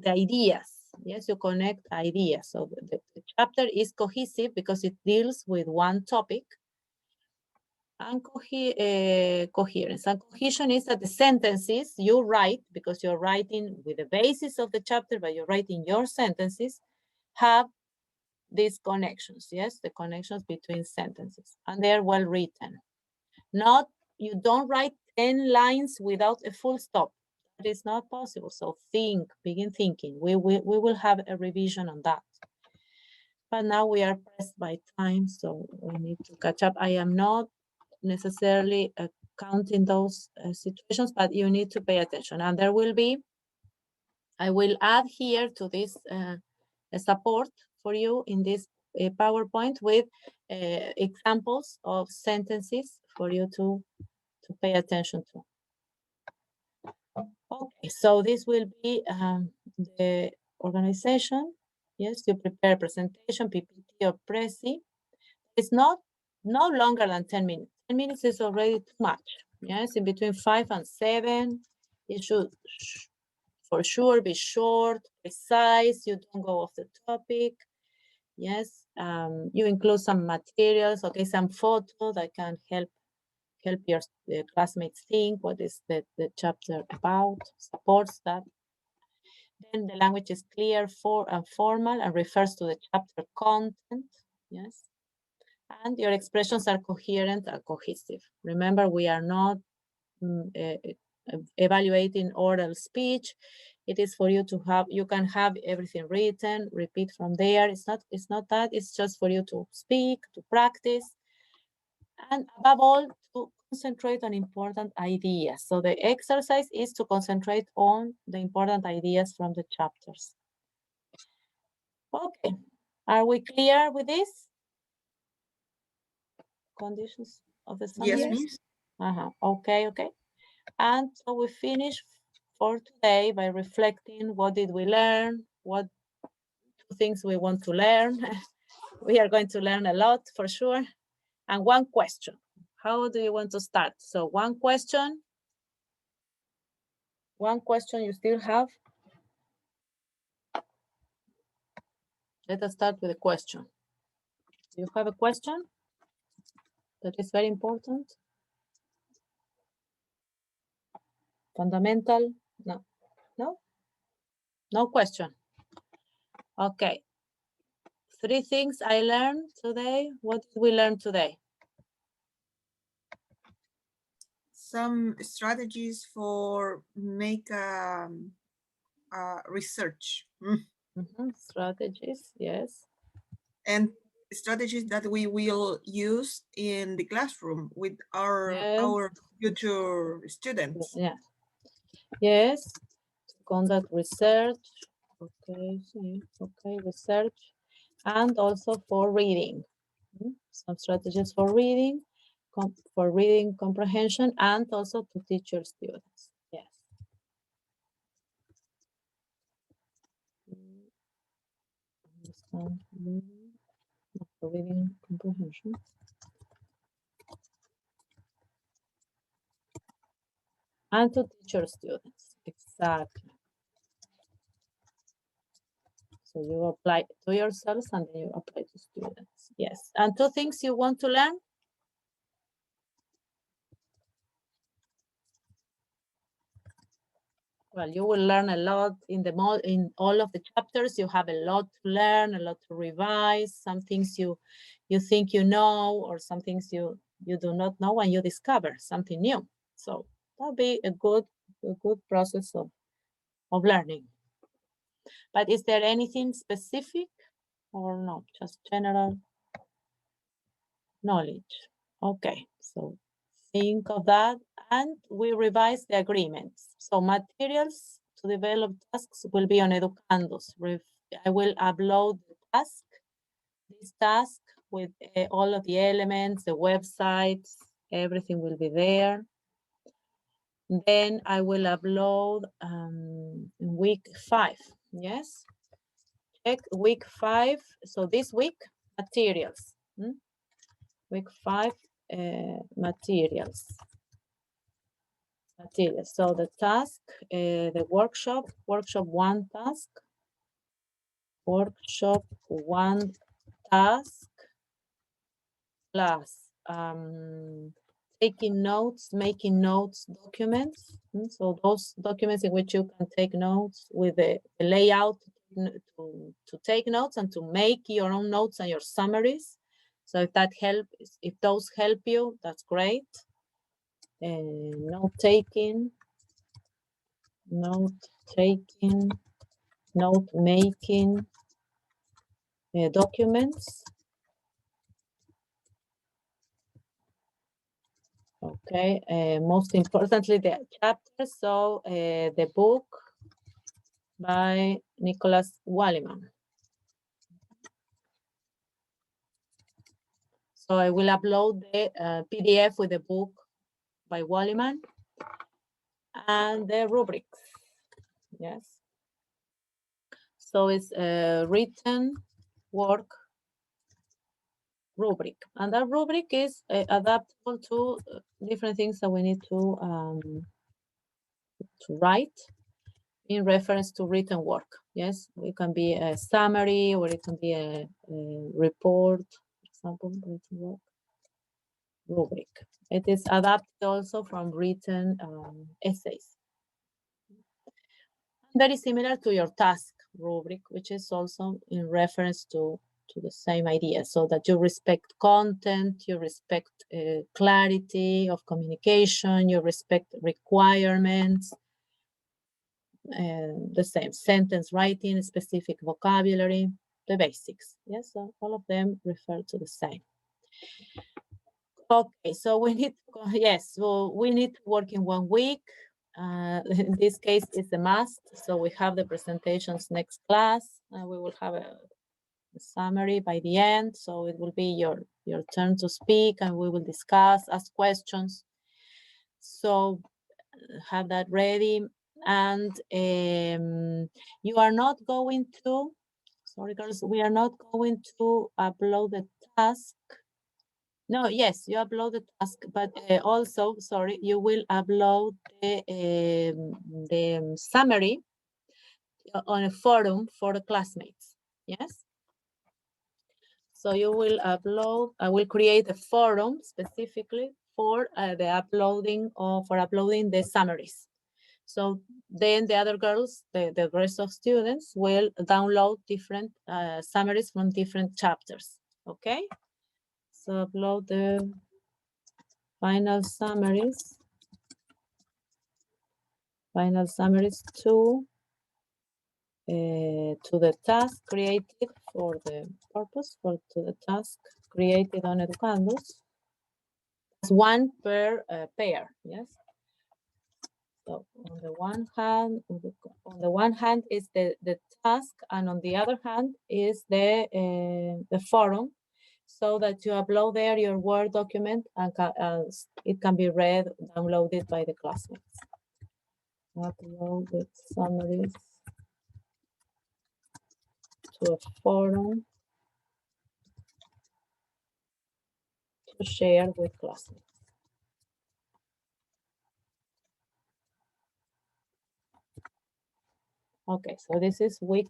ideas. Yes, you connect ideas. So the chapter is cohesive because it deals with one topic. And coherence and cohesion is that the sentences you write, because you're writing with the basis of the chapter, but you're writing your sentences, have these connections. Yes, the connections between sentences, and they're well written. Not, you don't write 10 lines without a full stop. That is not possible. So begin thinking. We will have a revision on that. But now we are pressed by time, so we need to catch up. I am not necessarily counting those situations, but you need to pay attention. And there will be, I will add here to this support for you in this a PowerPoint with examples of sentences for you to pay attention to. Okay, so this will be the organization. Yes, you prepare presentation, PPT or Prezi. It's no longer than 10 minutes. 10 minutes is already too much. Yes, in between 5 and 7, it should for sure be short, precise. You don't go off the topic. Yes, you include some materials, okay, some photos that can help your classmates think what is the chapter about, supports that. Then the language is clear, formal, and refers to the chapter content. Yes, and your expressions are coherent and cohesive. Remember, we are not evaluating oral speech. It is for you to have, you can have everything written, repeat from there. It's not that, it's just for you to speak, to practice, and above all, to concentrate on important ideas. So the exercise is to concentrate on the important ideas from the chapters. Okay, are we clear with this? Conditions of the summary? Yes, Miss. Okay. And so we finish for today by reflecting what did we learn, what 2 things we want to learn. We are going to learn a lot for sure. And 1 question. How do you want to start? So 1 question. 1 question you still have? Let us start with a question. Do you have a question that is very important? Fundamental? No. No? No question. Okay. 3 things I learned today. What did we learn today? Some strategies for make research. Strategies, yes. And strategies that we will use in the classroom with our future students. Yeah. Yes. To conduct research. Okay. Okay. Research, and also for reading. Some strategies for reading, comprehension, and also to teach your students. Yes. Understand reading comprehension. And to teach your students. Exactly. So you apply to yourselves and then you apply to students. Yes. And 2 things you want to learn? Well, you will learn a lot in all of the chapters. You have a lot to learn, a lot to revise. Some things you think you know, or some things you do not know, and you discover something new. So that'll be a good process of learning. But is there anything specific or not? Just general knowledge. Okay, so think of that, and we revise the agreements. So materials to develop tasks will be on Educandos. I will upload the task, this task with all of the elements, the websites, everything will be there. Then I will upload in week 5, yes? Check week 5, so this week, materials. Week 5, materials. So the task, the workshop 1 task, workshop 1 task, plus taking notes, making notes documents. So those documents in which you can take notes with the layout to take notes and to make your own notes and your summaries. So if that helps, if those help you, that's great. Note taking, note making, documents. Okay, most importantly, the chapters. So the book by Nicholas Walliman. So I will upload the PDF with the book by Walliman and the rubrics. Yes. So it's a written work rubric, and that rubric is adaptable to different things that we need to write in reference to written work. Yes, it can be a summary or it can be a report, for example, written work rubric. It is adapted also from written essays. Very similar to your task rubric, which is also in reference to the same idea, so that you respect content, you respect clarity of communication, you respect requirements, the same sentence writing, specific vocabulary, the basics. Yes, so all of them refer to the same. Okay, so we need to, yes, so we need to work in 1 week. In this case, it's a must. So we have the presentations next class, and we will have a summary by the end. So it will be your turn to speak, and we will discuss, ask questions. So have that ready. And you are not going to, sorry girls, we are not going to upload the task. No, yes, you upload the task, but also, sorry, you will upload the summary on a forum for the classmates. Yes. So you will upload, I will create a forum specifically for the uploading or for uploading the summaries. So then the other girls, the rest of students will download different summaries from different chapters. Okay. So upload the final summaries to the task created for the purpose, to the task created on Educandos. It's 1 per pair, yes? So on the one hand is the task, and on the other hand is the forum, so that you upload there your Word document and it can be read, downloaded by the classmates. Uploaded summaries to a forum to share with classmates. Okay, so this is week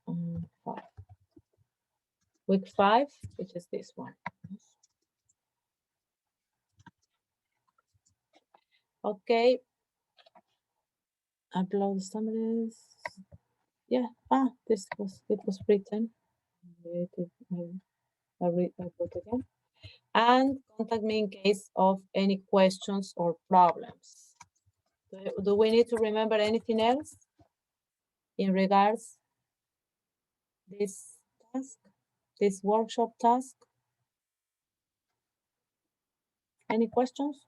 5. Week 5, which is this one. Okay. Upload summaries. Yeah, it was written. I put again. And contact me in case of any questions or problems. Do we need to remember anything else in regards this task, this workshop task? Any questions?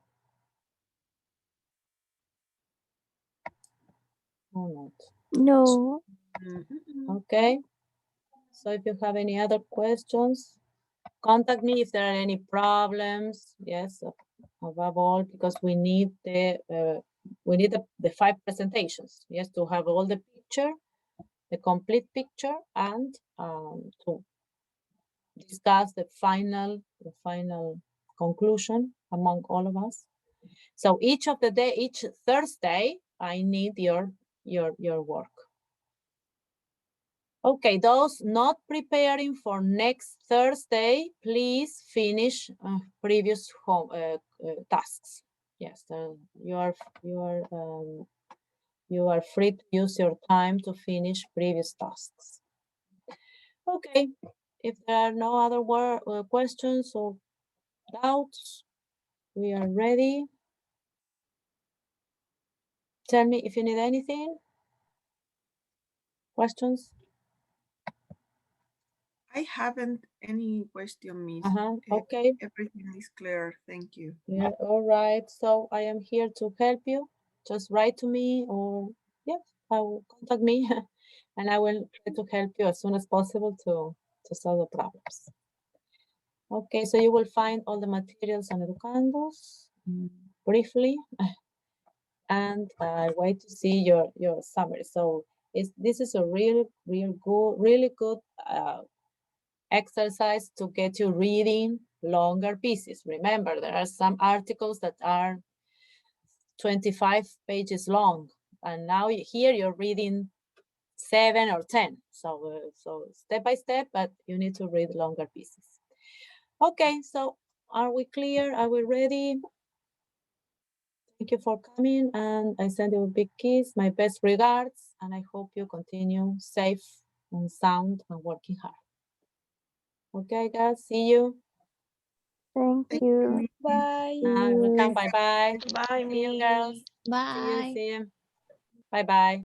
Or not? No. Okay. So if you have any other questions, contact me if there are any problems. Yes, above all, because we need the 5 presentations. Yes, to have all the picture, the complete picture, and to discuss the final conclusion among all of us. So each Thursday, I need your work. Okay, those not preparing for next Thursday, please finish previous tasks. Yes, you are free to use your time to finish previous tasks. Okay, if there are no other questions or doubts, we are ready. Tell me if you need anything. Questions? I haven't any question, Miss. Okay. Everything is clear. Thank you. Yeah, all right. So I am here to help you. Just write to me or I will contact me and I will try to help you as soon as possible to solve the problems. Okay, so you will find all the materials on Educandos briefly, and I wait to see your summary. So this is a really good exercise to get you reading longer pieces. Remember, there are some articles that are 25 pages long, and now here you're reading 7 or 10. So step by step, but you need to read longer pieces. Okay, so are we clear? Are we ready? Thank you for coming, and I send you a big kiss, my best regards, and I hope you continue safe and sound and working hard. Okay, guys, see you. Thank you. Bye. Welcome, bye-bye. Bye, See you, me. girls. Bye. See you. Bye-bye.